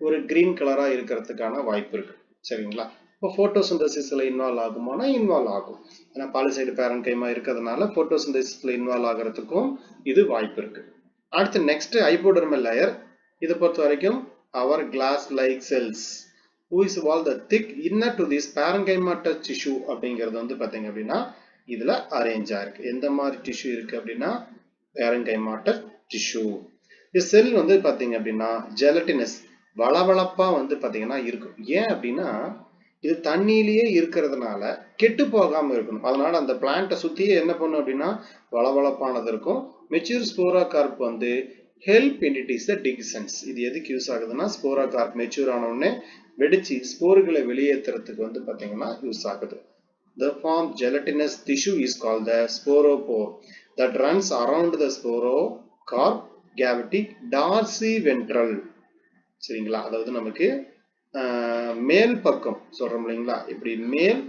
ஒரு கிரீன் கலரா இருக்கிறதுக்கான வாய்ப்பு இருக்கு. சரிங்களா, இப்போ போட்டோசிந்தசிஸ்ல இன்வால்வ் ஆகுமானா இன்வால்வ் ஆகும். ஏன்னா பாலிசைடு பேரன்கைமா இருக்கிறதுனால போட்டோசிந்தசிஸ்ல இன்வால்வ் ஆகிறதுக்கும் இது வாய்ப்பு இருக்கு. அடுத்து நெக்ஸ்ட் ஹைப்போடெர்மல் லேயர். இதை பொறுத்த வரைக்கும் our glass-like cells who is all the thick inner to this parenchymatous tissue அப்படிங்கிறது வந்து பாத்தீங்க அப்படின்னா இதுல அரேஞ்ச் ஆயிருக்கு. எந்த மாதிரி டிஷ்யூ இருக்கு அப்படின்னா parenchymatous டிஷ்யூ. இந்த செல் வந்து பாத்தீங்க அப்படின்னா ஜெலட்டினஸ் வளவளப்பா வந்து பாத்தீங்கன்னா இருக்கும். ஏன் அப்படின்னா இது தண்ணியிலேயே இருக்கிறதுனால கெட்டு போகாம இருக்கணும். அதனால அந்த பிளான்ட்டை சுத்தியே என்ன பண்ணும் அப்படின்னா வளவளப்பானது இருக்கும். மெச்சூர் ஸ்போரோகார்ப் வந்து ஹெல்ப் என்டிட்டிஸ் டிகிசன்ஸ். இது எதுக்கு யூஸ் ஆகுதுன்னா ஸ்போரோகார்ப் மெச்சூர் ஆன உடனே வெடிச்சு ஸ்போர்களை வெளியேற்றுறதுக்கு வந்து பாத்தீங்கன்னா யூஸ் ஆகுது. The formed gelatinous tissue is called the sporopore that runs around the sporocarp cavity dorsiventral. சரிங்களா, அதாவது நமக்கு மேல் பக்கம் சொல்றோம் இல்லைங்களா, இப்படி மேல்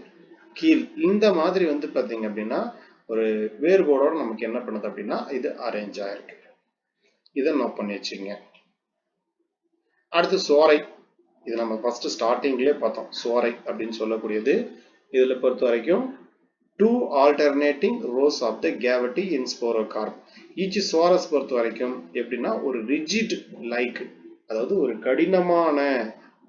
கீழ் இந்த மாதிரி வந்து பாத்தீங்க அப்படின்னா ஒரு வேறுபாடோட நமக்கு என்ன பண்ணுது அப்படின்னா இது அரேஞ்ச் ஆயிருக்கு. இதை நோட் பண்ணி வச்சுங்க. அடுத்து சோரை. இது நம்ம ஃபர்ஸ்ட் ஸ்டார்டிங்லயே பார்த்தோம். சோரை அப்படின்னு சொல்லக்கூடியது இதுல பொறுத்த வரைக்கும் two alternating rows of the cavity in sporocarp. each sorus பொறுத்த வரைக்கும் எப்படின்னா ஒரு rigid like, அதாவது ஒரு கடினமான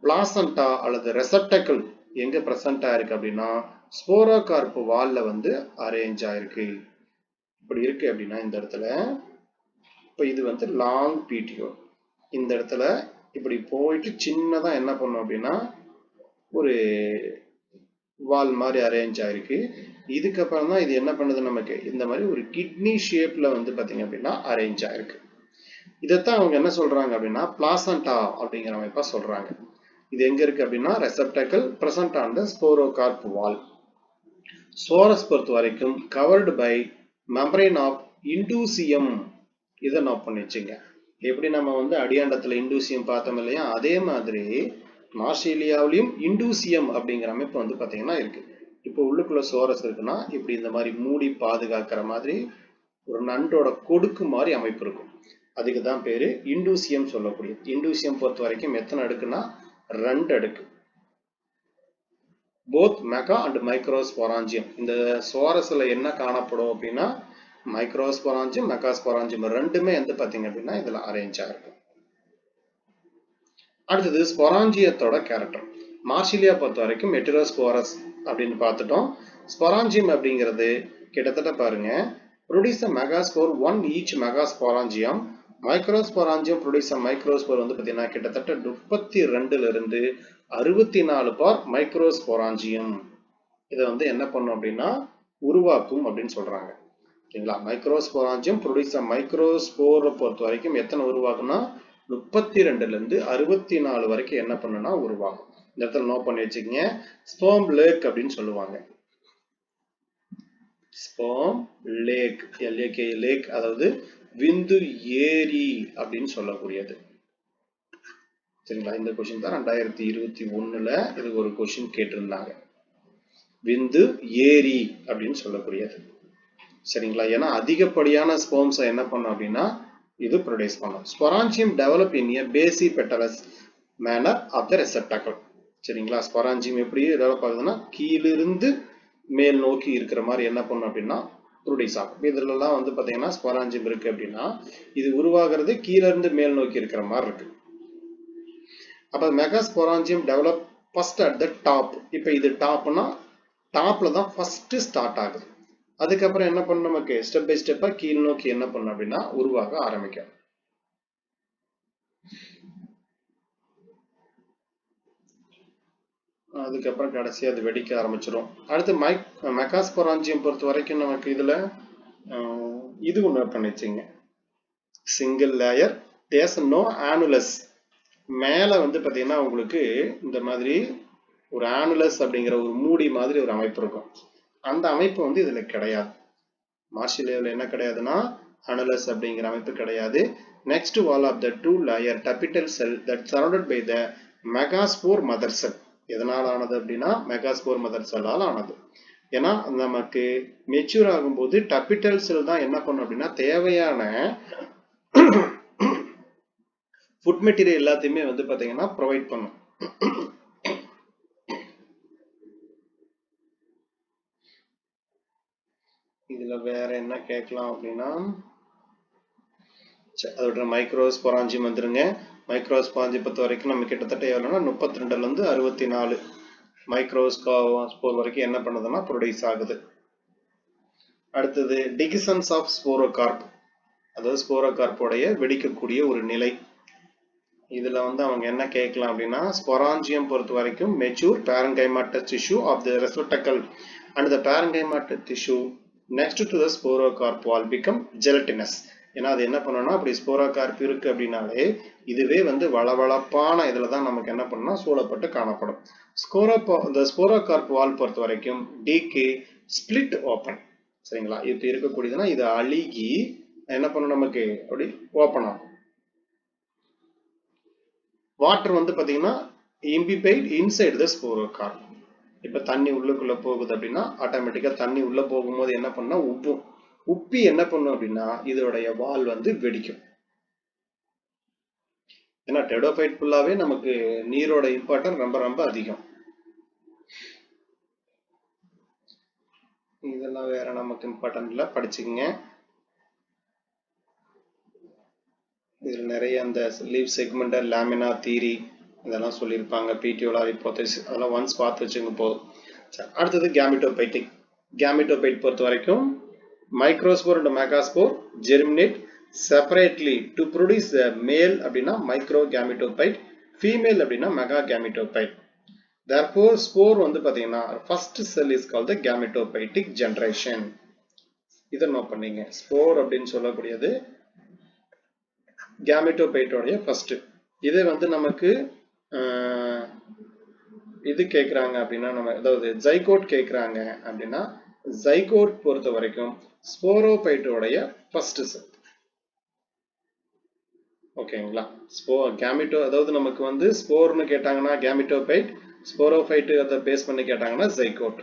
பிளாசண்டா அல்லது ரெசப்டக்கிள் எங்க பிரசன்ட் ஆயிருக்கு அப்படின்னா ஸ்போரோகார்ப் வால்ல வந்து அரேஞ்ச் ஆயிருக்கு. இப்படி இருக்கு அப்படின்னா இந்த இடத்துல இப்ப இது வந்து லாங் பிடிஓ. இந்த இடத்துல இப்படி போயிட்டு சின்னதா என்ன பண்ணும் அப்படின்னா ஒரு வால் மாதிரி அரேஞ்ச் ஆயிருக்கு. இதுக்கப்புறம் தான் இது என்ன பண்ணுது நமக்கு இந்த மாதிரி ஒரு கிட்னி ஷேப்ல வந்து பாத்தீங்க அப்படின்னா அரேஞ்ச் ஆயிருக்கு. இதைத்தான் அவங்க என்ன சொல்றாங்க அப்படின்னா பிளாசண்டா அப்படிங்கிற அமைப்பா சொல்றாங்க. இது எங்க இருக்கு அப்படின்னா receptacle present on the sporocarp wall. Sorus பொறுத்த வரைக்கும் covered by membrane of indusium. இதை நோட் பண்ணி வச்சுங்க. எப்படி நம்ம வந்து அடியாண்டத்துல இண்டூசியம் பார்த்தோம் இல்லையா, அதே மாதிரி மார்ஷேலியாவிலையும் இண்டூசியம் அப்படிங்கிற அமைப்பு வந்து பாத்தீங்கன்னா இருக்கு. இப்போ உள்ளுக்குள்ள சோரஸ் இருக்குன்னா இப்படி இந்த மாதிரி மூடி பாதுகாக்கிற மாதிரி ஒரு நண்டோட கொடுக்கு மாதிரி அமைப்பு இருக்கும். அதுக்கு தான் பேரு இண்டூசியம் சொல்லக்கூடிய. இண்டூசியம் பொறுத்த வரைக்கும் எத்தனை அடுக்குன்னா 2 அடுக்கு. Both mega and microsporangium. இந்த சோரஸ்ல என்ன காணப்படும் அப்படின்னா மைக்ரோஸ்போராஞ்சியம் மெகாஸ்போராஞ்சியம் ரெண்டுமே வந்து பாத்தீங்க அப்படின்னா இதுல அரேஞ்ச் ஆயிருக்கும். அடுத்தது ஸ்பொராஞ்சியத்தோட கேரக்டர். மார்ஷிலியா பொறுத்த வரைக்கும் ஹெட்டரோஸ்போரஸ் அப்படின்னு பார்த்துட்டோம். ஸ்பொராஞ்சியம் அப்படிங்கிறது கிட்டத்தட்ட பாருங்க produce megaspore 1 each megasporangium. Microsporangium produce microspore வந்து பார்த்தீங்கன்னா கிட்டத்தட்ட 32ல இருந்து 64 பார் மைக்ரோஸ்போராஞ்சியம். இதை வந்து என்ன பண்ணும் அப்படின்னா உருவாக்கும் அப்படின்னு சொல்றாங்க. சரிங்களா, மைக்ரோஸ்போராஞ்சியம் ப்ரொடியூஸ் மைக்ரோஸ்போரை பொறுத்த வரைக்கும் எத்தனை உருவாக்கும்னா 32ல இருந்து 64 வரைக்கும் என்ன பண்ணுனா உருவாகும். இந்த இடத்துல நோட் பண்ணி வச்சுக்கங்க. ஸ்பெர்ம் லேக் அப்படின்னு சொல்லுவாங்க. ஸ்பெர்ம் லேக், எல்ஏகே லேக், அதாவது விந்து ஏரி அப்படின்னு சொல்லக்கூடியது. சரிங்களா, இந்த கொஸ்டின் தான் 2021ல இது ஒரு கொஸ்டின் கேட்டிருந்தாங்க. விந்து ஏரி அப்படின்னு சொல்லக்கூடியது. சரிங்களா, ஏன்னா அதிகப்படியான ஸ்பெர்ம்ஸ் என்ன பண்ணும் அப்படின்னா இது ப்ரொடியூஸ் பண்ணும். Sporangium develop in a basipetalous manner of the receptacle. சரிங்களா, ஸ்பொராஞ்சியம் எப்படி டெவலப் ஆகுதுன்னா கீழிருந்து மேல் நோக்கி இருக்கிற மாதிரி என்ன பண்ணும் அப்படின்னா ப்ரொடியூஸ் ஆகும். இதுலலாம் வந்து பாத்தீங்கன்னா ஸ்பொராஞ்சியம் இருக்கு அப்படின்னா இது உருவாகிறது கீழ இருந்து மேல் நோக்கி இருக்கிற மாதிரி இருக்கு. அப்ப megasporangium develop first at the top. இப்ப இது டாப்னா டாப்ல தான் ஃபர்ஸ்ட் ஸ்டார்ட் ஆகுது. அதுக்கப்புறம் என்ன பண்ணும் நமக்கு ஸ்டெப் பை ஸ்டெப்பா கீழ் நோக்கி என்ன பண்ணும் அப்படின்னா உருவாக ஆரம்பிக்கும். அதுக்கப்புறம் கடைசி அது வெடிக்க ஆரம்பிச்சிடும். அடுத்து மெகாஸ்பொராஞ்சியம் பொறுத்த வரைக்கும் நமக்கு இதுல இது ஒண்ணு பண்ணிச்சுங்க. Single layer there's no annulus. மேல வந்து பாத்தீங்கன்னா உங்களுக்கு இந்த மாதிரி ஒரு ஆனுலஸ் அப்படிங்கிற ஒரு மூடி மாதிரி ஒரு அமைப்பு இருக்கும். அந்த அமைப்பு வந்து இதுல கிடையாது. மார்ஷிலியாவில் என்ன கிடையாதுன்னா அனலஸ் அப்படிங்கிற அமைப்பு கிடையாது. Next wall of the 2 layer tapetal cell that surrounded by the megaspore mother cell. எதனால் ஆனது அப்படின்னா மெகாஸ்போர் மதர் செல்லால் ஆனது. ஏன்னா நமக்கு மெச்சூர் ஆகும்போது டபிட்டல் செல் தான் என்ன பண்ணும் அப்படின்னா தேவையான ஃபுட் மெட்டீரியல் எல்லாத்தையுமே வந்து பாத்தீங்கன்னா ப்ரொவைட் பண்ணும். இதுல வேற என்ன கேட்கலாம் அப்படின்னா அதோட மைக்ரோஸ்பொராஞ்சியம் வந்துருங்க. மைக்ரோஸ்பொராஞ்சியம் பொறுத்த வரைக்கும் நம்ம கிட்டத்தட்ட எவ்வளோன்னா 32ல இருந்து 64 மைக்ரோஸ்போர் வரைக்கும் என்ன பண்ணுதுன்னா ப்ரொடியூஸ் ஆகுது. அடுத்தது டிகிசன்ஸ் ஆஃப் ஸ்போரோகார்ப். அதாவது ஸ்போரோகார்போடைய வெடிக்கக்கூடிய ஒரு நிலை. இதுல வந்து அவங்க என்ன கேட்கலாம் அப்படின்னா, ஸ்பொராஞ்சியம் பொறுத்த வரைக்கும் mature parenchymatous tissue of the receptacle and the parenchymatous tissue next to the sporocarp wall become gelatinous. ஏன்னா அது என்ன பண்ணணும்னா, அப்படி ஸ்போரோகார்ப் இருக்கு அப்படின்னாலே இதுவே வந்து வளவளப்பான இதுல தான் நமக்கு என்ன பண்ணா சூழப்பட்டு காணப்படும். இந்த ஸ்போரோகார்ப் வால் பொறுத்த வரைக்கும் டிகே ஸ்பிளிட் ஓப்பன். சரிங்களா? இப்ப இருக்கக்கூடியதுன்னா இது அழுகி என்ன பண்ணும், நமக்கு அப்படி ஓப்பன் ஆகும். வாட்டர் வந்து பாத்தீங்கன்னா இம்பிபைட் இன்சைட் த ஸ்போரோகார்ப். இப்ப தண்ணி உள்ளுக்குள்ள போகுது அப்படின்னா ஆட்டோமேட்டிக்கா தண்ணி உள்ள போகும்போது என்ன பண்ணா உப்பும். உப்பி என்ன பண்ணும் அப்படின்னா இதோடைய வால் வந்து வெடிக்கும். ஏன்னா டெடோஃபைட் ஃபுல்லாவே நமக்கு நீரோட இம்பார்ட்டன்ட் ரொம்ப ரொம்ப அதிகம். இதெல்லாம் வேற நமக்கு இம்பார்ட்டன்ட் இல்ல, படிச்சுக்கங்க. இதுல நிறைய அந்த லீவ் செக்மெண்டர் லாமினா தியரி இதெல்லாம் சொல்லியிருப்பாங்க. பீட்டியோலார் ஹைபோதேசிஸ் அதெல்லாம் ஒன்ஸ் பார்த்து வச்சுங்க போதும். அடுத்தது கேமிட்டோபைட்டிக். கேமிட்டோபைட் பொறுத்த வரைக்கும் microspore and megaspore germinate separately to produce male அப்படின்னா மைக்ரோ கேமிட்டோபைட், ஃபீமேல் அப்படின்னா மெகா கேமிட்டோபைட். therefore ஸ்போர் வந்து பாத்தீங்கன்னா first cell is called the gametophytic generation. இதை நோட் பண்ணீங்க. ஸ்போர் அப்படின்னு சொல்லக்கூடியது கேமிட்டோபைட்டோடைய ஃபர்ஸ்ட். இதே வந்து நமக்கு இது கேட்குறாங்க அப்படின்னா, நம்ம அதாவது ஜைகோட் கேட்குறாங்க அப்படின்னா ஜைகோட் பொறுத்த வரைக்கும் ஸ்போரோபைட்டோடைய ஃபர்ஸ்ட் செல். ஓகேங்களா? கேமிட்டோ அதாவது நமக்கு வந்து ஸ்போர்னு கேட்டாங்கன்னா கேமிட்டோபைட், ஸ்போரோபைட் அதை பேஸ் பண்ணி கேட்டாங்கன்னா ஜைகோட்.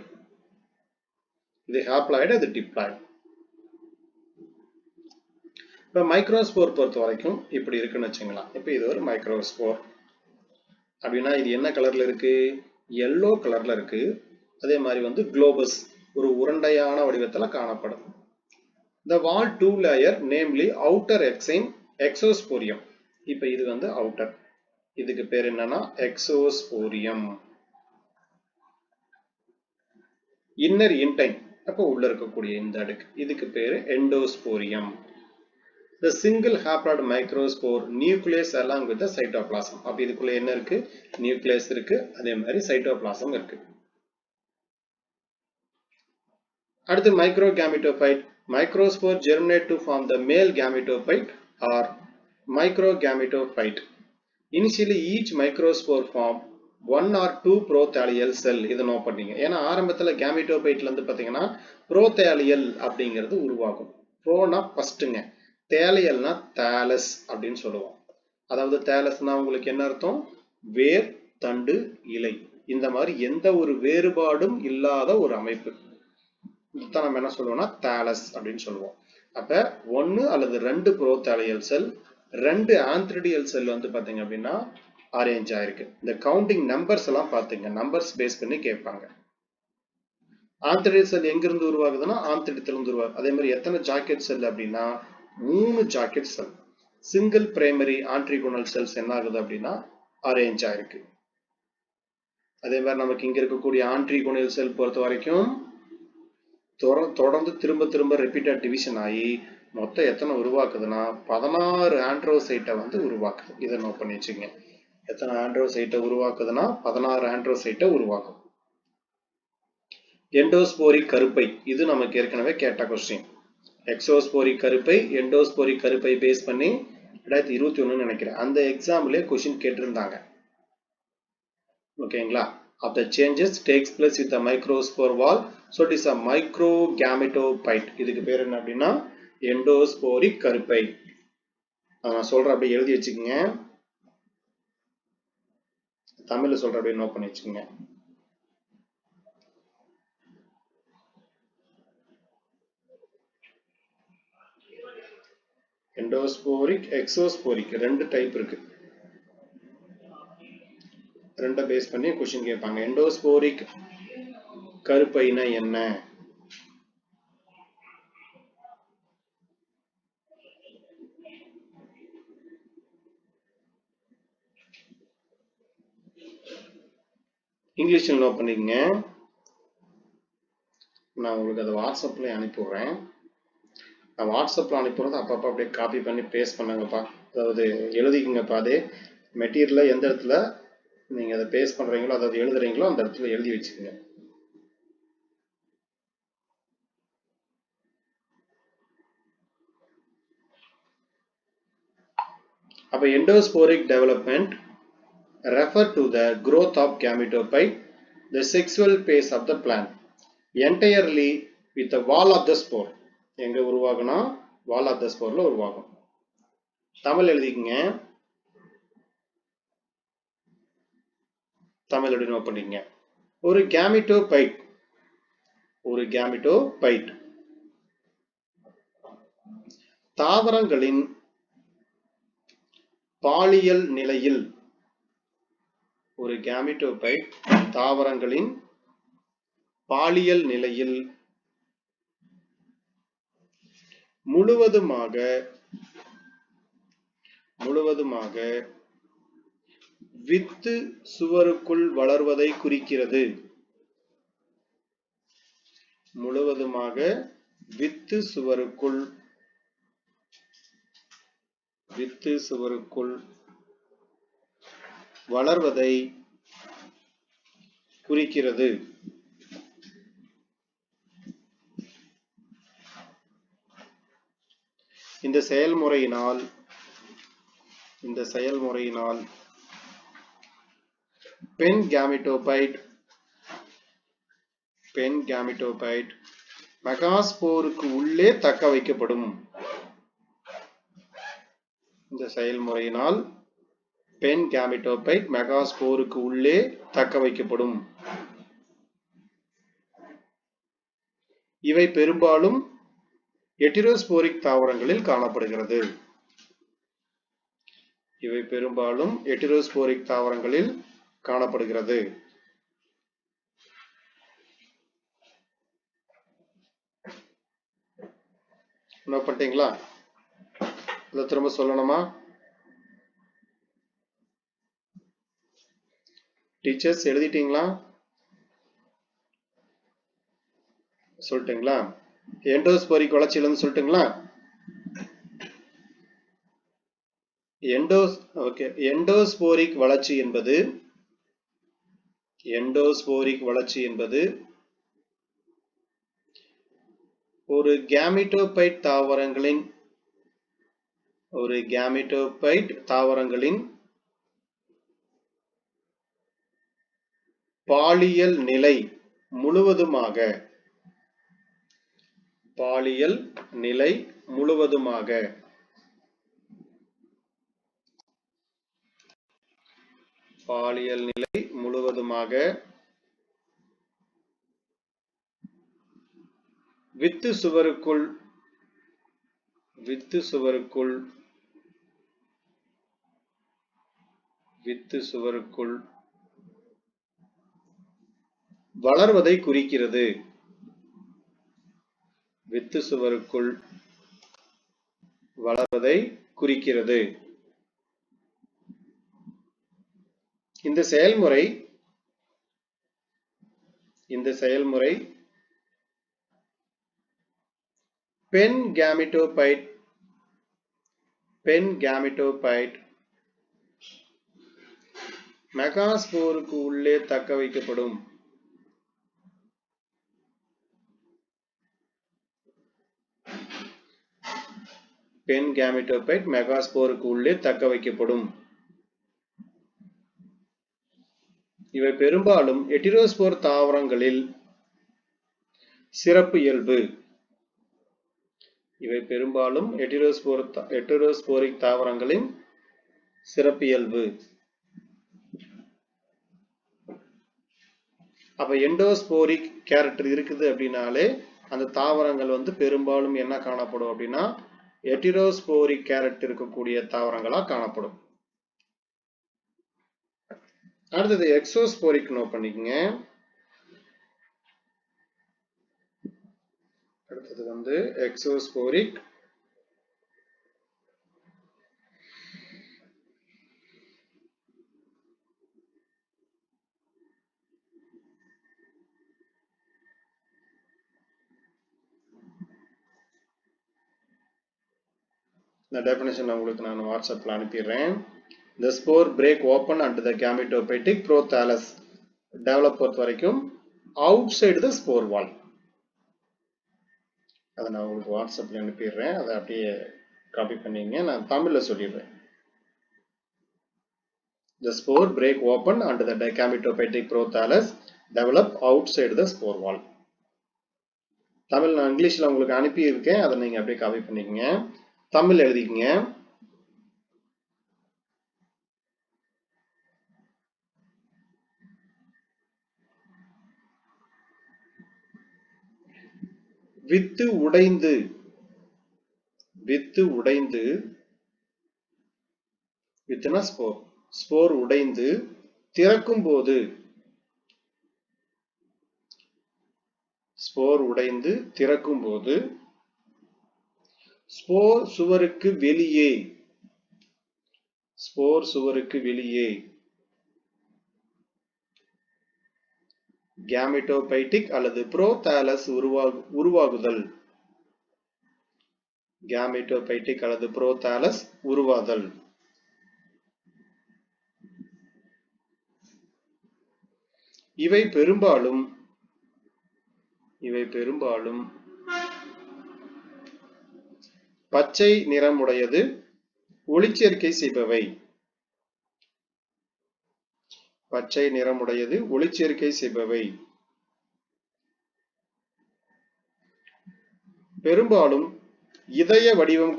இது ஹாப்ளாய்டு, இது டிப்ளாய்டு. இப்போ மைக்ரோஸ்போர் பொறுத்த வரைக்கும் இப்படி இருக்குன்னு வச்சுக்கலாம். இப்போ இது ஒரு மைக்ரோஸ்போர் அப்படின்னா இது என்ன கலர்ல இருக்கு? எல்லோ கலர்ல இருக்கு. அதே மாதிரி வந்து குளோபஸ் ஒரு உருண்டையான வடிவத்தில் காணப்படும். The wall two layer namely outer exine exosporium. இப்போ இது வந்து outer, இதுக்கு பேர் என்னன்னா exosporium. inner intine அப்போ உள்ள இருக்கக்கூடிய இந்த அடுக்கு இதுக்கு பேரு endosporium. The single haploid microspore nucleus along with the cytoplasm. அப்ப இதுக்குள்ள என்ன இருக்கு? நியூக்ளியஸ் இருக்கு, அதே மாதிரி சைட்டோபிளாசம் இருக்கு. அடுத்து micro கேமிட்டோபைட். Microspore germinate to form the male gametophyte or microgametophyte. Initially each microspore form one or two prothalial cell. இதை நோட் பண்ணீங்க. ஏன்னா ஆரம்பத்துல கேமிட்டோபைட்ல இருந்து பாத்தீங்கன்னா ப்ரோதாலியல் அப்படிங்கிறது உருவாகும். ப்ரோனா ஃபர்ஸ்ட்டுங்க, தேலியல்னா தாலஸ் அப்படின்னு சொல்லுவோம். அதாவது தாலஸ்னா உங்களுக்கு என்ன அர்த்தம்? வேர், தண்டு, இலை, இந்த மாதிரி எந்த ஒரு வேறுபாடும் இல்லாத ஒரு அமைப்பு. இதுதான் நம்ம என்ன சொல்லுவோம்னா தாலஸ் அப்படின்னு சொல்லுவோம். அப்ப ஒன்னு அல்லது ரெண்டு ப்ரோதாலியல் செல், ரெண்டு ஆந்த்ரிடியல் செல் வந்து பாத்தீங்க அப்படின்னா அரேஞ்ச் ஆயிருக்கு. இந்த கவுண்டிங் நம்பர்ஸ் எல்லாம் பாத்துங்க, நம்பர்ஸ் பேஸ் பண்ணி கேட்பாங்க. ஆந்த்ரிடியல் செல் எங்க இருந்து உருவாகுதுன்னா ஆந்த்ரிடியத்துல இருந்து உருவாகுது. அதே மாதிரி எத்தனை ஜாக்கெட் செல் அப்படின்னா 3 ஜாக்கெட் செல். சிங்கிள் பிரைமரி ஆன்ட்ரிகோனல் செல்ஸ் என்ன ஆகுது அப்படின்னா அரேஞ்ச் ஆயிருக்கு. அதே மாதிரி நமக்கு இங்க இருக்கக்கூடிய ஆன்ட்ரிகோனல் செல் பொறுத்த வரைக்கும் தொடர்ந்து திரும்ப திரும்ப ரிப்பீட்டட் டிவிஷன் ஆகி மொத்தம் எத்தனை உருவாக்குதுன்னா 16 ஆண்ட்ரோசைட்டை வந்து உருவாக்குது. இதை நோட் பண்ணி வச்சுங்க. எத்தனை ஆண்ட்ரோசைட்டை உருவாக்குதுன்னா 16 ஆண்ட்ரோசைட்டை உருவாக்கும். எண்டோஸ்போரிக் கருப்பை, இது நமக்கு ஏற்கனவே கேட்ட கொஸ்டின். எக்ஸோஸ்போரிக் கருப்பை, எண்டோஸ்போரிக் கருப்பை பேஸ் பண்ணி 2021 நினைக்கிறேன் அந்த எக்ஸாம்லயே கொஸ்டின் கேட்டிருந்தாங்க. ஓகேங்களா? of the changes takes place with the microspore wall, so it is a microgametophyte. இதுக்கு பேர் என்ன அப்படின்னா எண்டோஸ்போரிக் கருப்பை. நான் சொல்ற அப்படியே எழுதி வச்சுக்கோங்க, தமிழ்ல சொல்ற அப்படியே நோட் பண்ணி வச்சுக்கோங்க. எண்டோஸ்போரிக், எக்ஸோஸ்போரிக் ரெண்டு டைப் இருக்கு. ரெண்டை பேஸ் பண்ணி கொஸ்டின் கேட்பாங்க. எண்டோஸ்போரிக் கருப்பைனா என்ன? இங்கிலீஷ்ல நோட் பண்ணிக்கங்க. நான் உங்களுக்கு அதை வாட்ஸ்அப்ல அனுப்பி விடுறேன். நான் வாட்ஸ்அப்பில் அனுப்புறது அப்பப்போ அப்படியே காப்பி பண்ணி பேஸ்ட் பண்ணுங்கப்பா. அதாவது எழுதிக்குங்கப்பா. அதே மெட்டீரியலில் எந்த இடத்துல நீங்கள் அதை பேஸ்ட் பண்ணுறீங்களோ, அதாவது எழுதுறீங்களோ அந்த இடத்துல எழுதி வச்சுக்கோங்க. அப்போ எண்டோஸ்போரிக் development refer to the growth of gametophyte, the sexual phase of the plant, entirely with the wall of the spore. எங்க உருவாகுனா wall of the sporeல உருவாகும். தமிழ் எழுதிக்கங்க. தமிழ் எப்படி நோட் பண்ணிக்கங்க. ஒரு gametophyte தாவரங்களின் பாலியல் நிலையில், ஒரு gametophyte தாவரங்களின் பாலியல் நிலையில் முழுவதுமாக வித்து சுவருக்குள் வளர்வதை குறிக்கிறது. முழுவதுமாக வித்து சுவருக்குள் வளர்வதை குறிக்கிறது. இந்த செயல்முறையினால் பெண் gametophyte மெகாஸ்போருக்கு உள்ளே தக்க வைக்கப்படும். இந்த செயல்முறையினால் பெண் gametophyte மெகாஸ்போருக்கு உள்ளே தக்க வைக்கப்படும். இவை பெரும்பாலும் எட்டிரோஸ்போரிக் தாவரங்களில் காணப்படுகிறது. என்ன பண்ணிட்டீங்களா? இதை திரும்ப சொல்லணுமா? டீச்சர்ஸ் எழுதிட்டீங்களா? சொல்லிட்டீங்களா? எண்டோஸ்போரிக் வளர்ச்சியிலிருந்து சொல்லிட்டீங்களா? எண்டோஸ்போரிக் வளர்ச்சி என்பது ஒரு gametophyte தாவரங்களின் பாலியல் நிலை முழுவதுமாக வித்து சுவருக்குள் வளர்வதை குறிக்கிறது. இந்த செயல்முறை பெண் gametophyte மெகாஸ்போருக்கு உள்ளே தக்க வைக்கப்படும். இவை பெரும்பாலும் எட்டிரோஸ்போர் தாவரங்களில் சிறப்பு இயல்பு. எட்டிரோஸ்போரிக் தாவரங்களின் சிறப்பியல்பு. அப்ப எண்டோஸ்போரிக் கேரக்டர் இருக்குது அப்படின்னாலே அந்த தாவரங்கள் வந்து பெரும்பாலும் என்ன காணப்படும் அப்படின்னா எட்டிரோஸ்போரிக் கேரக்டர் இருக்கக்கூடிய தாவரங்களா காணப்படும். அடுத்தது எக்ஸோஸ்போரிக் நோட் பண்ணிக்கங்க. அடுத்தது வந்து எக்ஸோஸ்போரிக். இந்த டெஃபினேஷன் உங்களுக்கு நான் வாட்ஸ்அப்ல அனுப்பிடுறேன். The spore break open and the gametopaetic prothallus develop பொறுத்த வரைக்கும் outside the spore wall. அதை நான் உங்களுக்கு வாட்ஸ்அப்ல அனுப்பிடுறேன். அதை அப்படியே காப்பி பண்ணிங்க. நான் தமிழ்ல சொல்லிடுறேன். The spore break open and the gametopaetic prothallus develop outside the spore wall. Tamil நான் இங்கிலீஷ்ல உங்களுக்கு அனுப்பி இருக்கேன். அதை நீங்க அப்படியே காப்பி பண்ணிக்கங்க. தமிழ் எழுதிக்கங்க. வித்து உடைந்து வித்துனா ஸ்போர் உடைந்து திறக்கும் போது ஸ்போர் சுவருக்கு வெளியே கேமெட்டோபைட்டிக் அல்லது புரோதாலஸ் உருவாதல். இவை பெரும்பாலும் பச்சை நிறமுடையது, ஒளிச்சேர்க்கை செய்பவை. பெரும்பாலும் இதய வடிவம்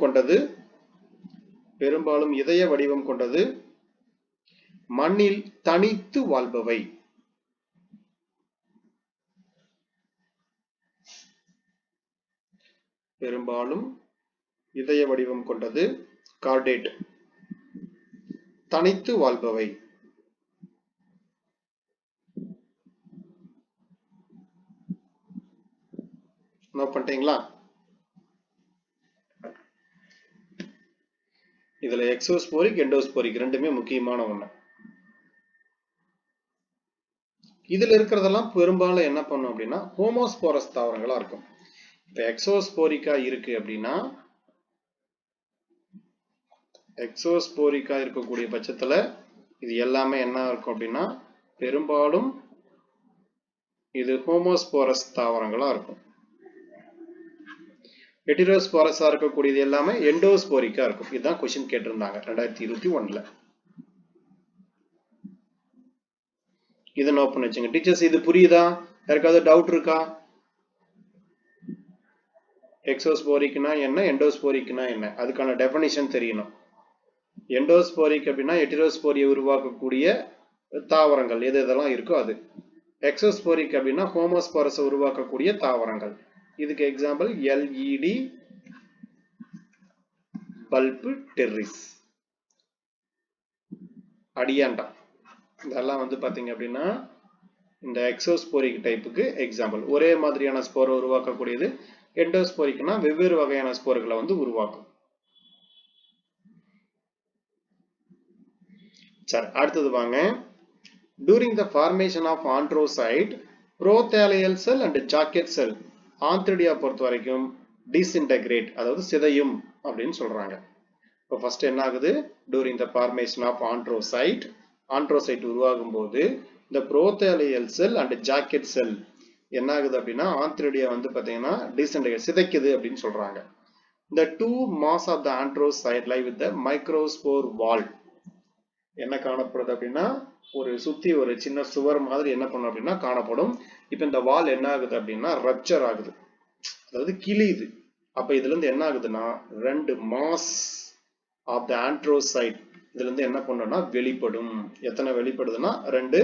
கொண்டது, மண்ணில் தனித்து வாழ்பவை. கார்டேட், தனித்து வாழ்பவை. நோட் பண்ணிட்டீங்களா? இதுல எக்ஸோஸ்போரிக், எண்டோஸ்போரிக் ரெண்டுமே முக்கியமான ஒண்ணு. இதுல இருக்கிறதெல்லாம் பெரும்பாலும் என்ன பண்ணும் அப்படின்னா ஹோமோஸ்போரஸ் தாவரங்களா இருக்கும். இப்ப எக்ஸோஸ்போரிக்கா இருக்கு அப்படின்னா இருக்கக்கூடிய பட்சத்துல இது எல்லாமே என்ன இருக்கும் அப்படின்னா பெரும்பாலும் இது ஹோமோஸ்போரஸ் தாவரங்களா இருக்கும். ஹெட்டிரோஸ்போரஸா இருக்கக்கூடியது எல்லாமே எண்டோஸ்போரிக்கா இருக்கும். இதுதான் क्वेश्चन கேட்டிருந்தாங்க 2021ல. இத நோட் பண்ணி வச்சுங்க. டீச்சர்ஸ் இது புரியுதா? யாருக்காவது டவுட் இருக்கா? எக்ஸோஸ்போரிக்னா என்ன, எண்டோஸ்போரிக்னா என்ன, அதுக்கான டெஃபினிஷன் தெரியணும். எண்டோஸ்போரிக் அப்படின்னா ஹெட்டிரோஸ்போரியை உருவாக்கக்கூடிய தாவரங்கள் எது எதெல்லாம் இருக்கோ அது. எக்ஸோஸ்போரிக் அப்படின்னா ஹோமோஸ்போரஸை உருவாக்கக்கூடிய தாவரங்கள். இதுக்கு எக்ஸாம்பிள் எல்இடி பல்பு டெர்ரிஸ், அடியாண்டா, இதெல்லாம் வந்து பாத்தீங்க அப்படின்னா இந்த எக்ஸோஸ்போரிக் டைப்புக்கு எக்ஸாம்பிள். ஒரே மாதிரியான ஸ்போரை உருவாக்கக்கூடியது. எண்டோஸ்போரிக்னா வெவ்வேறு வகையான ஸ்போர்களை வந்து உருவாக்கும். சரி, அடுத்தது வாங்க. During the formation of androcyte, prothallus cell and jacket cell, ஆந்த்ரிடியா பொறுத்த வரைக்கும் disintegrate, அதாவது சிதையும் அப்படின்னு சொல்றாங்க. இப்போ ஃபர்ஸ்ட் என்ன ஆகுது? During the formation of androcyte உருவாகும் போது இந்த prothallus cell and jacket cell என்ன ஆகுது அப்படின்னா ஆந்த்ரிடியா வந்து பாத்தீங்கன்னா disintegrate, சிதைக்குது அப்படின்னு சொல்றாங்க. The two mass of the androcyte lie with the microspore wall. என்ன காணப்படுது அப்படின்னா ஒரு சுத்தி ஒரு சின்ன சுவர் மாதிரி என்ன பண்ணும் அப்படின்னா காணப்படும். இப்ப இந்த வால் என்ன ஆகுது அப்படின்னா ரப்சர் ஆகுது, அதாவது கிழியுது. அப்ப இதுல இருந்து என்ன ஆகுதுன்னா ரெண்டு மாஸ் ஆஃப் த ஆண்ட்ரோசைட் இதுல இருந்து என்ன பண்ணும்னா வெளிப்படும். எத்தனை வெளிப்படுதுன்னா ரெண்டு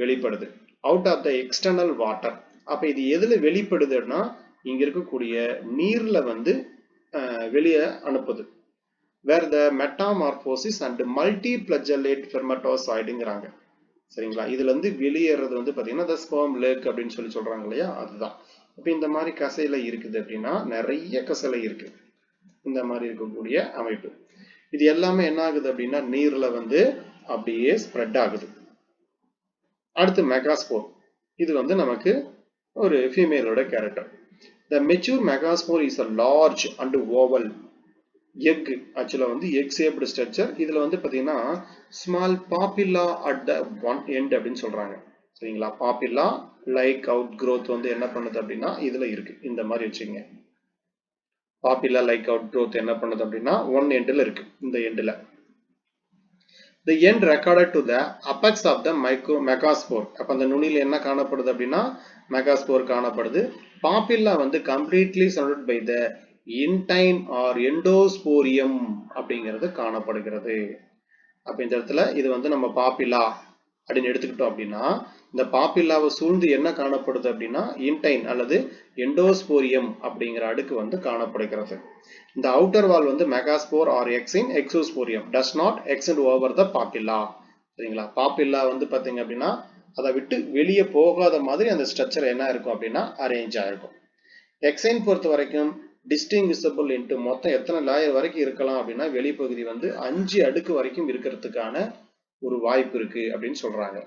வெளிப்படுது. Out of the external water. அப்ப இது எதுல வெளிப்படுதுன்னா இங்க இருக்கக்கூடிய நீர்ல வந்து வெளியே அனுப்புது. where the metamorphosis and multiflagellate spermatozoidங்கிறாங்க. சரிங்களா? இதுல இருந்து வெளியேறது வந்து பாத்தீங்கன்னா the sperm lake அப்படின்னு சொல்றாங்க இல்லையா, அதுதான். இப்ப இந்த மாதிரி கசையில இருக்குது அப்படின்னா நிறைய கசையில இருக்கு இந்த மாதிரி இருக்கக்கூடிய அமைப்பு. இது எல்லாமே என்ன ஆகுது அப்படின்னா நீர்ல வந்து அப்படியே ஸ்ப்ரெட் ஆகுது. அடுத்து மெகாஸ்போர். இது வந்து நமக்கு ஒரு ஃபீமேலோட character. The mature megaspore is a large and oval. Egg actually வந்து எக் ஷேப்டு ஸ்ட்ரக்சர். இதுல வந்து பாத்தீங்கன்னா small papilla at the one end அப்படின்னு சொல்றாங்க. சரிங்களா? பாப்பில்லா லைக் அவுட் growth வந்து என்ன பண்ணுது அப்படின்னா இதுல இருக்கு. இந்த மாதிரி வச்சுங்க. பாப்பில்லா லைக் அவுட் growth என்ன பண்ணுது அப்படின்னா ஒன் எண்ட்ல இருக்கு. இந்த எண்ட்ல the end recorded to the apex of the megaspore. அப்ப அந்த நுனியில என்ன காணப்படுது அப்படின்னா மெகாஸ்போர் காணப்படுது. பாப்பில்லா வந்து completely surrounded by the intine or endossporium அப்படிங்கிறது காணப்படுகிறது. அப்ப இந்த இடத்துல இது வந்து நம்ம பாப்பில்லா அப்படின்னு எடுத்துக்கிட்டோம் அப்படின்னா இந்த பாப்பில்லாவை சூழ்ந்து என்ன காணப்படுது அப்படின்னா இன்டைன் அல்லது எண்டோஸ்போரியம் அப்படிங்கிற அடுக்கு வந்து காணப்படுகிறது. இந்த அவுட்டர் வால் வந்து megaspore or exine exosporium does not extend over the papilla. சரிங்களா? பாப்பில்லா வந்து பாத்தீங்க அப்படின்னா அதை விட்டு வெளியே போகாத மாதிரி அந்த ஸ்ட்ரக்சர் என்ன இருக்கும் அப்படின்னா அரேஞ்ச் ஆயிருக்கும். எக்ஸைன் பொறுத்த வரைக்கும் டிஸ்டிங்விசபிள் இன்ட்டு மொத்தம் எத்தனை லேயர் வரைக்கும் இருக்கலாம் அப்படின்னா வெளிப்பகுதி வந்து 5 அடுக்கு வரைக்கும் இருக்கிறதுக்கான ஒரு வாய்ப்பு இருக்கு அப்படின்னு சொல்றாங்க.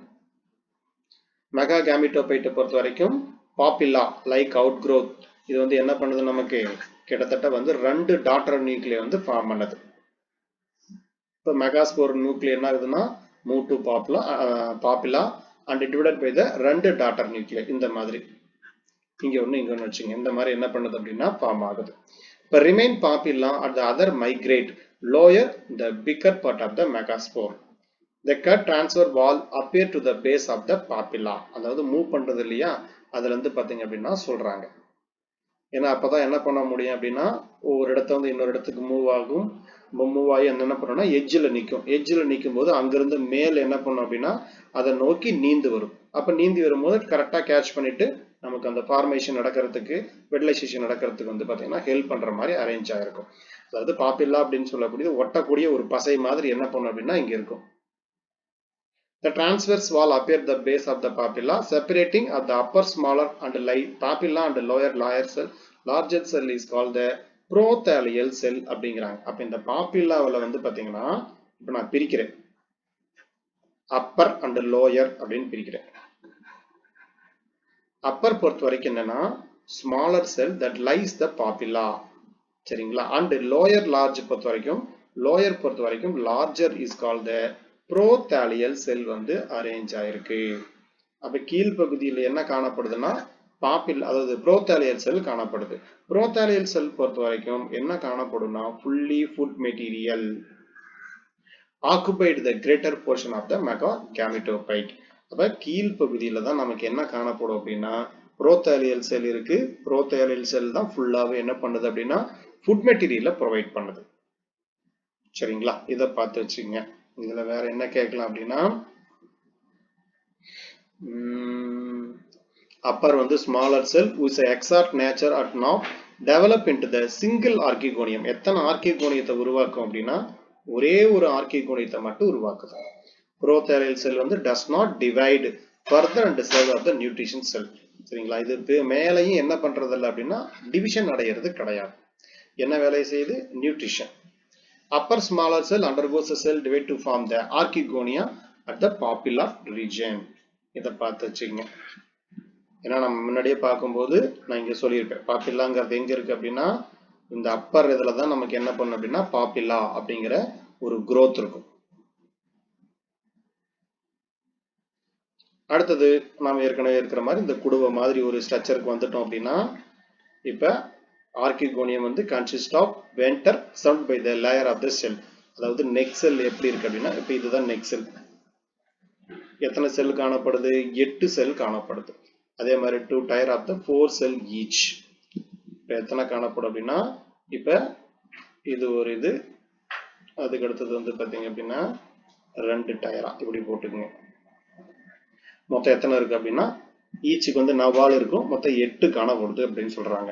மெகா கேமிட்டோபைட்டை பொறுத்த வரைக்கும் பாப்பில்லா லைக் அவுட் growth இது வந்து என்ன பண்ணுது நமக்கு கிட்டத்தட்ட வந்து 2 டாட்டர் நியூக்ளியர் வந்து ஃபார்ம் பண்ணுது. இப்போ மெகாஸ்போர் நியூக்ளியர் என்ன ஆகுதுன்னா move to papilla and divided by the 2 daughter nuclear இந்த மாதிரி இங்க ஒண்ணு வச்சுங்க. இந்த மாதிரி என்ன பண்ணுது அப்படின்னா ஃபார்ம் ஆகுது. இப்போ remain papilla at the other migrate lower the bigger part of the megaspore. The cut transfer wall appear to the base of the papilla. அதாவது மூவ் பண்றது இல்லையா அதுல இருந்து பாத்தீங்க அப்படின்னா சொல்றாங்க. ஏன்னா அப்பதான் என்ன பண்ண முடியும் அப்படின்னா ஒரு இடத்த வந்து இன்னொரு இடத்துக்கு மூவ் ஆகும். மூவ் ஆகி என்ன பண்ணோம்னா எட்ஜில் நிற்கும். எட்ஜில் நிற்கும் போது அங்கிருந்து மேல் என்ன பண்ணும் அப்படின்னா அதை நோக்கி நீந்து வரும். அப்ப நீந்தி வரும்போது கரெக்டா கேட்ச் பண்ணிட்டு நமக்கு அந்த ஃபார்மேஷன் நடக்கிறதுக்கு ஃபெர்டிலைசேஷன் நடக்கிறதுக்கு வந்து பாத்தீங்கன்னா ஹெல்ப் பண்ற மாதிரி அரேஞ்ச் ஆயிருக்கும். அதாவது பாப்பில்லா அப்படின்னு சொல்லக்கூடியது ஒட்டக்கூடிய ஒரு பசை மாதிரி என்ன பண்ணும் அப்படின்னா இங்க இருக்கும். The transverse wall appear at the base of the papilla, separating at the upper smaller and papilla and lower layer cell. Larger cell is called the prothelial cell அப்படிங்கிறாங்க. அப்ப இந்த பாப்பில்லாவில் வந்து பாத்தீங்கன்னா இப்ப நான் பிரிக்கிறேன் அப்பர் அண்ட் லோயர் அப்படின்னு பிரிக்கிறேன். அப்பர் பொறுத்த வரைக்கும் என்னன்னா smaller sell that lies the papilla. சரிங்களா? அண்ட் லோயர் லார்ஜ் பொறுத்த வரைக்கும் larger is called the ப்ரோதாலியல் cell வந்து அரேஞ்ச் ஆயிருக்கு. அப்ப கீழ்பகுதியில் என்ன காணப்படுதுன்னா பாப்பில் அதாவது ப்ரோதாலியல் செல் காணப்படுது. ப்ரோதாலியல் செல் பொறுத்த வரைக்கும் என்ன காணப்படும்னா fully food material occupied the greater portion of the megagametophyte. அப்ப கீழ்பகுதியில தான் நமக்கு என்ன காணப்படும் அப்படின்னா ப்ரோதாலியல் செல் இருக்கு. ப்ரோதாலியல் செல் தான் ஃபுல்லாவே என்ன பண்ணுது அப்படின்னா ஃபுட் மெட்டீரியலை ப்ரொவைட் பண்ணுது. சரிங்களா? இதை பார்த்து வச்சுங்க. இதுல வேற என்ன கேட்கலாம் அப்படின்னா அப்பர் வந்து smaller sell with exact nature at now develop into the single archegonium. எத்தனை ஆர்கிகோனியத்தை உருவாக்கும் அப்படின்னா ஒரே ஒரு ஆர்கிகோனியத்தை மட்டும் உருவாக்குது. ப்ரோதாலியல் செல் வந்து does not divide further and serve of the nutrition cell. சரிங்களா? இது மேலையும் என்ன பண்றது இல்லை அப்படின்னா டிவிஷன் அடைகிறது கிடையாது. என்ன வேலையை செய்யுது? Nutrition. Upper smaller cell undergoes a cell divide to form the archegonia at the papilla region. இதை பார்த்து வச்சுங்க. ஏன்னா நம்ம முன்னாடியே பார்க்கும்போது நான் இங்க சொல்லியிருப்பேன் பாப்பில்லாங்கிறது எங்க இருக்கு அப்படின்னா இந்த அப்பர் இதுல தான் நமக்கு என்ன பண்ணும் அப்படின்னா பாப்பில்லா அப்படிங்கிற ஒரு growth இருக்கும். அடுத்தது நாம ஏற்கனவே இருக்கிற மாதிரி இந்த குடுவை மாதிரி ஒரு ஸ்ட்ரக்சருக்கு வந்துட்டோம் அப்படின்னா இப்ப ஆர்கிகோனியம் வந்து consist of venter surround by the layer of the cell. அதாவது நெக் செல் எப்படி இருக்கு அப்படின்னா இப்ப இதுதான் நெக் செல். எத்தனை செல் காணப்படுது? 8 செல் காணப்படுது. அதே மாதிரி 2 tier of the 4 cell each. இப்ப எத்தனை காணப்படும் அப்படின்னா இப்ப இது ஒரு இது அதுக்கு அடுத்தது வந்து பாத்தீங்க அப்படின்னா 2 டயரா இப்படி போட்டுக்குங்க. மொத்தம் எத்தனை இருக்கு அப்படின்னா ஈச்சுக்கு வந்து 4 இருக்கும். மொத்தம் 8 காணப்படுது அப்படின்னு சொல்றாங்க.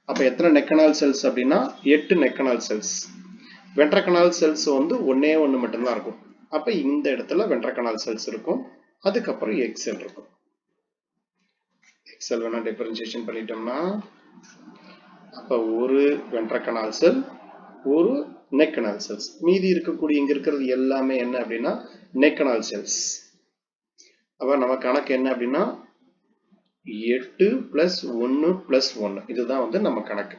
அப்ப எத்தனை நெக்கனால் செல்ஸ் அப்படின்னா 8 நெக்கனால் செல்ஸ். வென்ட்ரகனால் செல்ஸ் வந்து ஒன்னே ஒன்று மட்டும்தான் இருக்கும். அப்ப இந்த இடத்துல வென்ட்ரகனால் செல்ஸ் இருக்கும். அதுக்கப்புறம் எக்ஸெல் இருக்கும். எக்ஸெல் வேணா டிஃபரன்சியேஷன் பண்ணிட்டோம்னா அப்ப ஒரு வென்ட்ரகனால் செல் ஒரு நெக்கனால் செல்ஸ். மீதி இருக்கக்கூடிய இங்க இருக்கிறது எல்லாமே என்ன அப்படின்னா நெக்கனால் செல்ஸ். அப்ப நம்ம கணக்கு என்ன அப்படின்னா 8 + 1 + 1 இதுதான் வந்து நம்ம கணக்கு.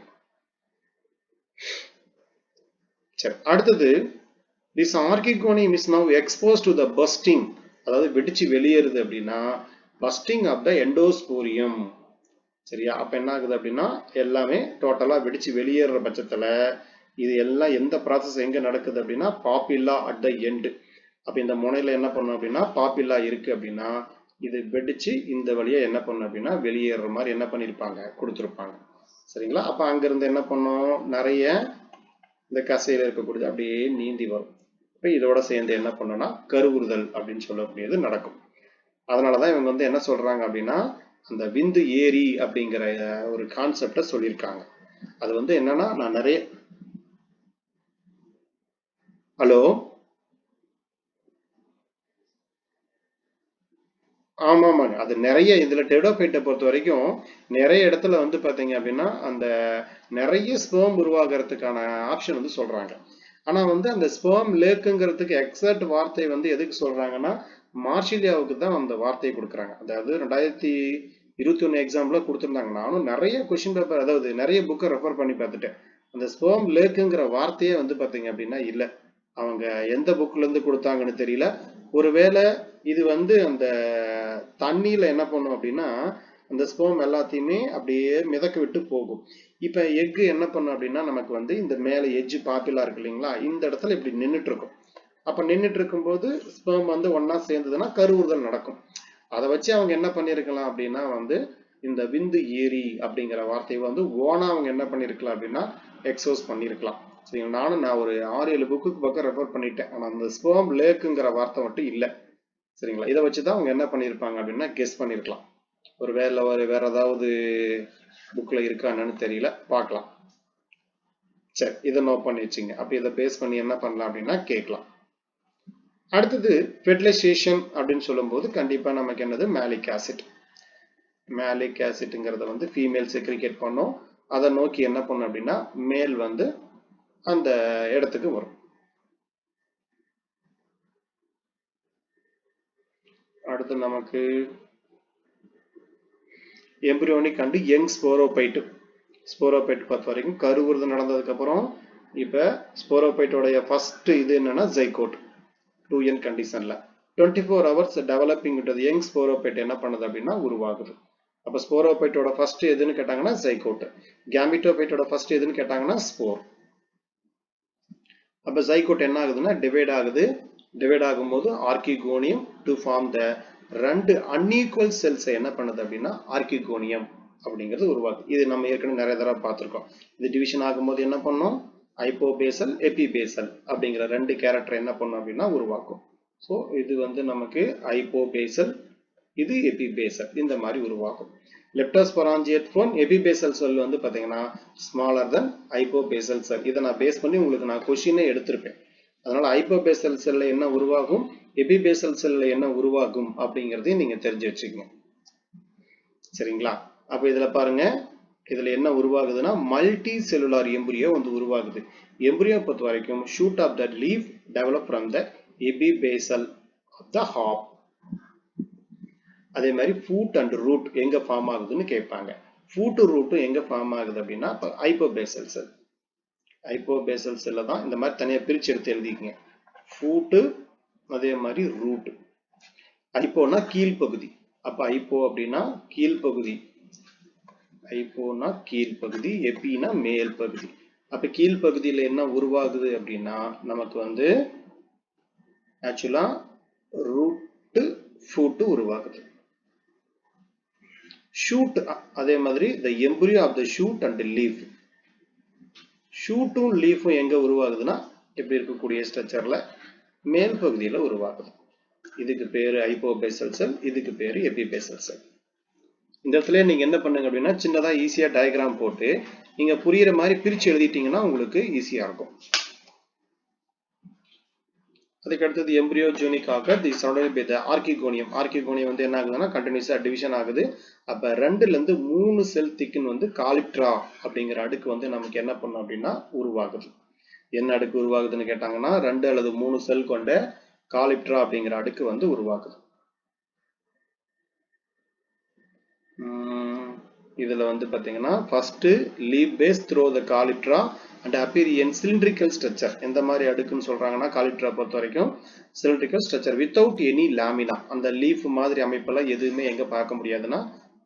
சரி, அடுத்தது this archegonium is now exposed to the bursting, அதாவது வெடிச்சு வெளியேறுது அப்படின்னா bursting of the endosporium. சரியா? அப்ப என்ன ஆகுது அப்படின்னா எல்லாமே டோட்டலா வெடிச்சு வெளியேற பட்சத்துல இது எல்லாம் எந்த ப்ராசஸ் எங்க நடக்குது அப்படின்னா பாப்பில்லா அட் த எண்ட். அப்ப இந்த முனையில என்ன பண்ணும் அப்படின்னா பாப்பில்லா இருக்கு அப்படின்னா இது வெடிச்சு இந்த வழியா என்ன பண்ணும் அப்படின்னா வெளியேற மாதிரி என்ன பண்ணிருப்பாங்க, கொடுத்துருப்பாங்க. சரிங்களா? அப்ப அங்கிருந்து என்ன பண்ணும், நிறைய இந்த கசையில இருக்கக்கூடியது அப்படியே நீந்தி வரும். இப்ப இதோட சேர்ந்து என்ன பண்ணோம்னா கருவுறுதல் அப்படின்னு சொல்லக்கூடியது நடக்கும். அதனாலதான் இவங்க வந்து என்ன சொல்றாங்க அப்படின்னா அந்த விந்து ஏரி அப்படிங்கிற ஒரு கான்செப்ட சொல்லியிருக்காங்க. அது வந்து என்னன்னா நான் நிறைய ஹலோ ஆமாமாங்க, அது நிறைய இதுல டெடோபைட்டை பொறுத்த வரைக்கும் நிறைய இடத்துல வந்து பாத்தீங்க அப்படின்னா அந்த நிறைய ஸ்பெர்ம் உருவாகிறதுக்கான ஆப்ஷன் வந்து சொல்றாங்க. ஆனா வந்து அந்த ஸ்பெர்ம் லேக்குங்கிறதுக்கு எக்ஸாக்ட் வார்த்தை வந்து எதுக்கு சொல்றாங்கன்னா மார்ஷிலியாவுக்கு தான் அந்த வார்த்தையை கொடுக்குறாங்க. அதாவது 2021 எக்ஸாம்ல கொடுத்துருந்தாங்க. நானும் நிறைய கொஸ்டின் பேப்பர், அதாவது நிறைய புக்கை ரெஃபர் பண்ணி பார்த்துட்டேன். அந்த ஸ்பெர்ம் லேக்குங்கிற வார்த்தையே வந்து பாத்தீங்க அப்படின்னா இல்லை. அவங்க எந்த புக்ல இருந்து கொடுத்தாங்கன்னு தெரியல. ஒருவேளை இது வந்து அந்த தண்ணியில என்ன பண்ணும் அப்படின்னா அந்த ஸ்பெர்ம் எல்லாத்தையுமே அப்படியே மிதக்க விட்டு போகும். இப்ப எக்கு என்ன பண்ணும் அப்படின்னா நமக்கு வந்து இந்த மேல எஜ்ஜு பாப்பிலா இருக்கு இல்லைங்களா, இந்த இடத்துல இப்படி நின்றுட்டு இருக்கும். அப்ப நின்றுட்டு இருக்கும்போது ஸ்பெர்ம் வந்து ஒன்னா சேர்ந்ததுன்னா கருவுறுதல் நடக்கும். அதை வச்சு அவங்க என்ன பண்ணிருக்கலாம் அப்படின்னா வந்து இந்த விந்து ஏரி அப்படிங்கிற வார்த்தையை வந்து ஓனா அவங்க என்ன பண்ணிருக்கலாம் அப்படின்னா எக்ஸோஸ் பண்ணிருக்கலாம். சரிங்களா? நான் ஒரு 6-7 புக்கு பக்கம் ரெஃபர் பண்ணிட்டேன். ஆனா அந்த ஸ்பெர்ம் லேக்குங்கிற வார்த்தை மட்டும் இல்லை. சரிங்களா? இதை வச்சுதான் அவங்க என்ன பண்ணிருப்பாங்க அப்படின்னா கெஸ் பண்ணிருக்கலாம். ஒரு வேற ஏதாவது புக்ல இருக்கா என்னன்னு தெரியல, பார்க்கலாம். சரி, இதை நோட் பண்ணி வச்சுங்க. அப்ப இதை பேஸ் பண்ணி என்ன பண்ணலாம் அப்படின்னா கேட்கலாம். அடுத்தது ஃபெர்டிலைசேஷன் அப்படின்னு சொல்லும் போது கண்டிப்பா நமக்கு என்னது மேலிக் ஆசிட். மேலிக் ஆசிட்ங்கிறத வந்து ஃபீமேல் செக்ரிகேட் பண்ணும். அதை நோக்கி என்ன பண்ணும் அப்படின்னா மேல் வந்து அந்த இடத்துக்கு வரும். அடுத்து நமக்கு எம்பிரியோனிக் அண்ட் யங் ஸ்போரோபைட். ஸ்போரோபைட் பொறுத்த வரைக்கும் கருவுறுதல் நடந்ததுக்கு அப்புறம் இப்ப ஸ்போரோபைட்டோடைய ஃபர்ஸ்ட் இது என்னன்னா ஜைகோட் 2n கண்டிஷன்ல 24 hours டெவலப்பிங் யங் ஸ்போரோபைட் என்ன பண்ணுது அப்படின்னா உருவாகுது. அப்ப ஸ்போரோபைட்டோட ஃபர்ஸ்ட் எதுன்னு கேட்டாங்கன்னா ஜைகோட். கேமிட்டோபைட்டோட ஃபர்ஸ்ட் எதுன்னு கேட்டாங்கன்னா ஸ்போர். அப்ப ஜைகோட் என்ன ஆகுதுன்னா டிவைட் ஆகுது. டிவைட் ஆகும்போது archegonium to form the 2 unequal cells என்ன பண்ணுது அப்படின்னா ஆர்கிகோனியம் அப்படிங்கிறது உருவாகுது. இது நம்ம ஏற்கனவே நிறைய தடவை பார்த்திருக்கோம். இது டிவிஷன் ஆகும்போது என்ன பண்ணும், ஐப்போபேசல் எபிபேசல் அப்படிங்கிற 2 கேரக்டர் என்ன பண்ணும் அப்படின்னா உருவாக்கும். ஸோ இது வந்து நமக்கு ஐப்போபேசல், இது எபிபேசல், இந்த மாதிரி உருவாகும். லெப்டோஸ்பொராஞ்சியேட் ஃபோன் எபிபேசல் செல் வந்து பாத்தீங்கன்னா ஸ்மாலர் தென் ஐப்போபேசல் செல். இதை நான் பேஸ் பண்ணி உங்களுக்கு நான் கொஸ்டினே எடுத்திருப்பேன். அதனால ஐப்போபேசல் செல்ல என்ன உருவாகும், எபிபேசல் செல்ல என்ன உருவாகும் அப்படிங்கறதையும் நீங்க தெரிஞ்சு வச்சுக்கோங்க. சரிங்களா? அப்ப இதுல பாருங்க, இதுல என்ன உருவாகுதுன்னா மல்டி செல்லுலார் எம்பிரியோ வந்து உருவாகுது. எம்பிரியோ பொறுத்த வரைக்கும் shoot of the leaf develop from the epibasal of the half. அதே மாதிரி ஃபூட் அண்ட் ரூட் எங்க ஃபார்ம் ஆகுதுன்னு கேட்பாங்க. ஃபூட் ரூட்டும் எங்க ஃபார்ம் ஆகுது அப்படின்னா ஐப்போபேசல் செல். ஐப்போபேசல் செல்ல தான் இந்த மாதிரி தனியா பிரிச்சு எடுத்து எழுதிக்கங்க. ஃபூட்டு அதே மாதிரி ரூட். ஐப்போனா கீழ்பகுதி. அப்ப ஐப்போ அப்படின்னா கீழ்பகுதி, ஐப்போனா கீழ்பகுதி, எபினா மேல் பகுதி. அப்ப கீழ்பகுதியில என்ன உருவாகுது அப்படின்னா நமக்கு வந்து ஆக்சுவலா ரூட் ஃபூட் உருவாகுது. ஷூட் அதே மாதிரி the embryo of the shoot and leaf. ஷூட்டும் லீஃபும் எங்க உருவாகுதுன்னா எப்படி இருக்கக்கூடிய ஸ்ட்ரக்சர்ல மேல் பகுதியில உருவாகுது. இதுக்கு பேரு ஐப்போபேசல் செல், இதுக்கு பேரு எபிபேசல் செல். இந்த இடத்துல நீங்க என்ன பண்ணுங்க அப்படின்னா சின்னதா ஈஸியா டயக்ராம் போட்டு நீங்க புரியுற மாதிரி பிரிச்சு எழுதிட்டீங்கன்னா உங்களுக்கு ஈஸியா இருக்கும். அதுக்கு அடுத்தது எம்பிரியோஜெனிக் ஆக the surrounded by the archegonium. Archegonium வந்து என்ன ஆகுதுன்னா கண்டினியூஸா டிவிஷன் ஆகுது. அப்ப 2ல இருந்து 3 செல் திக்குன்னு வந்து காலிப்ட்ரா அப்படிங்கிற அடுக்கு வந்து நமக்கு என்ன பண்ணும் அப்படின்னா உருவாகுது. என்ன அடுக்கு உருவாகுதுன்னு கேட்டாங்கன்னா 2 அல்லது 3 செல் கொண்ட காலிப்ட்ரா அப்படிங்கிற அடுக்கு வந்து உருவாகுது. இதுல வந்து பாத்தீங்கன்னா first leaf pass through the calyptra and appear in cylindrical structure. எந்த மாதிரி அடுக்குன்னு சொல்றாங்கன்னா காலிப்டரா பொறுத்த வரைக்கும் cylindrical structure without any lamina. அந்த லீஃப் மாதிரி அமைப்பெல்லாம் எதுவுமே எங்க பார்க்க முடியாதுன்னா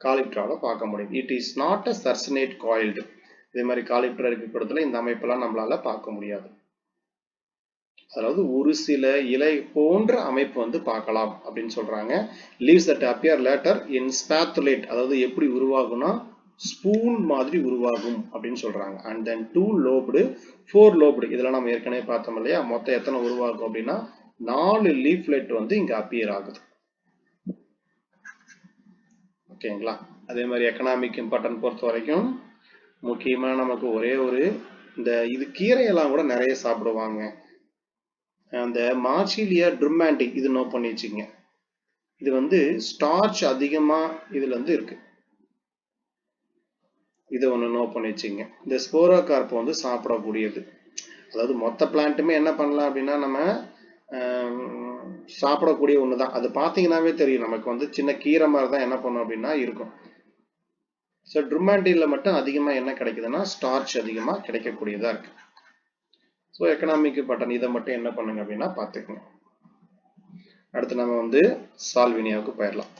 காலிப்டரால பார்க்க முடியும். It is not a succinate coiled. இதே மாதிரி காலிப்டரா இருக்க படத்துல இந்த அமைப்பெல்லாம் நம்மளால பார்க்க முடியாது. அதாவது ஒரு சில இலை போன்ற அமைப்பு வந்து பார்க்கலாம் அப்படின்னு சொல்றாங்க. leaves that appear later in spatulate, அதாவது எப்படி உருவாகும்னா ஸ்பூன் மாதிரி உருவாகும் அப்படின்னு சொல்றாங்க. and then 2 lobed 4 lobed, இதெல்லாம் நம்ம ஏற்கனவே பார்த்தோம் இல்லையா, மொத்தம் எத்தனை உருவாகும் அப்படின்னா 4 லீஃப்லெட் வந்து இங்க அப்பியர் ஆகுது. ஓகேங்களா. அதே மாதிரி எக்கனாமிக் இம்பார்ட்டன்ட் பொறுத்த வரைக்கும் முக்கியமா நமக்கு ஒரே ஒரு இந்த இது கீரையெல்லாம் கூட நிறைய சாப்பிடுவாங்க. அந்த மார்சிலியா ட்ருமாண்டிக் இது நோட் பண்ணி வச்சுங்க. இது வந்து ஸ்டார்ச் அதிகமா இதுல இருந்து இருக்கு. இதை ஒன்று நோட் பண்ணி வச்சுங்க. இந்த ஸ்போரோகார்ப் வந்து சாப்பிடக்கூடியது. அதாவது மொத்த பிளான்ட்டுமே என்ன பண்ணலாம் அப்படின்னா நம்ம சாப்பிடக்கூடிய ஒன்று தான். அது பார்த்தீங்கன்னாவே தெரியும் நமக்கு வந்து சின்ன கீரை மாதிரி தான் என்ன பண்ணும் அப்படின்னா இருக்கும். ஸோ ட்ருமாண்டியில் மட்டும் அதிகமாக என்ன கிடைக்குதுன்னா ஸ்டார்ச் அதிகமாக கிடைக்கக்கூடியதாக இருக்கு. ஸோ எக்கனாமிக் பட்டன் இதை மட்டும் என்ன பண்ணுங்க அப்படின்னா பார்த்துக்கணும். அடுத்து நம்ம வந்து சால்வினியாவுக்கு போயிடலாம்.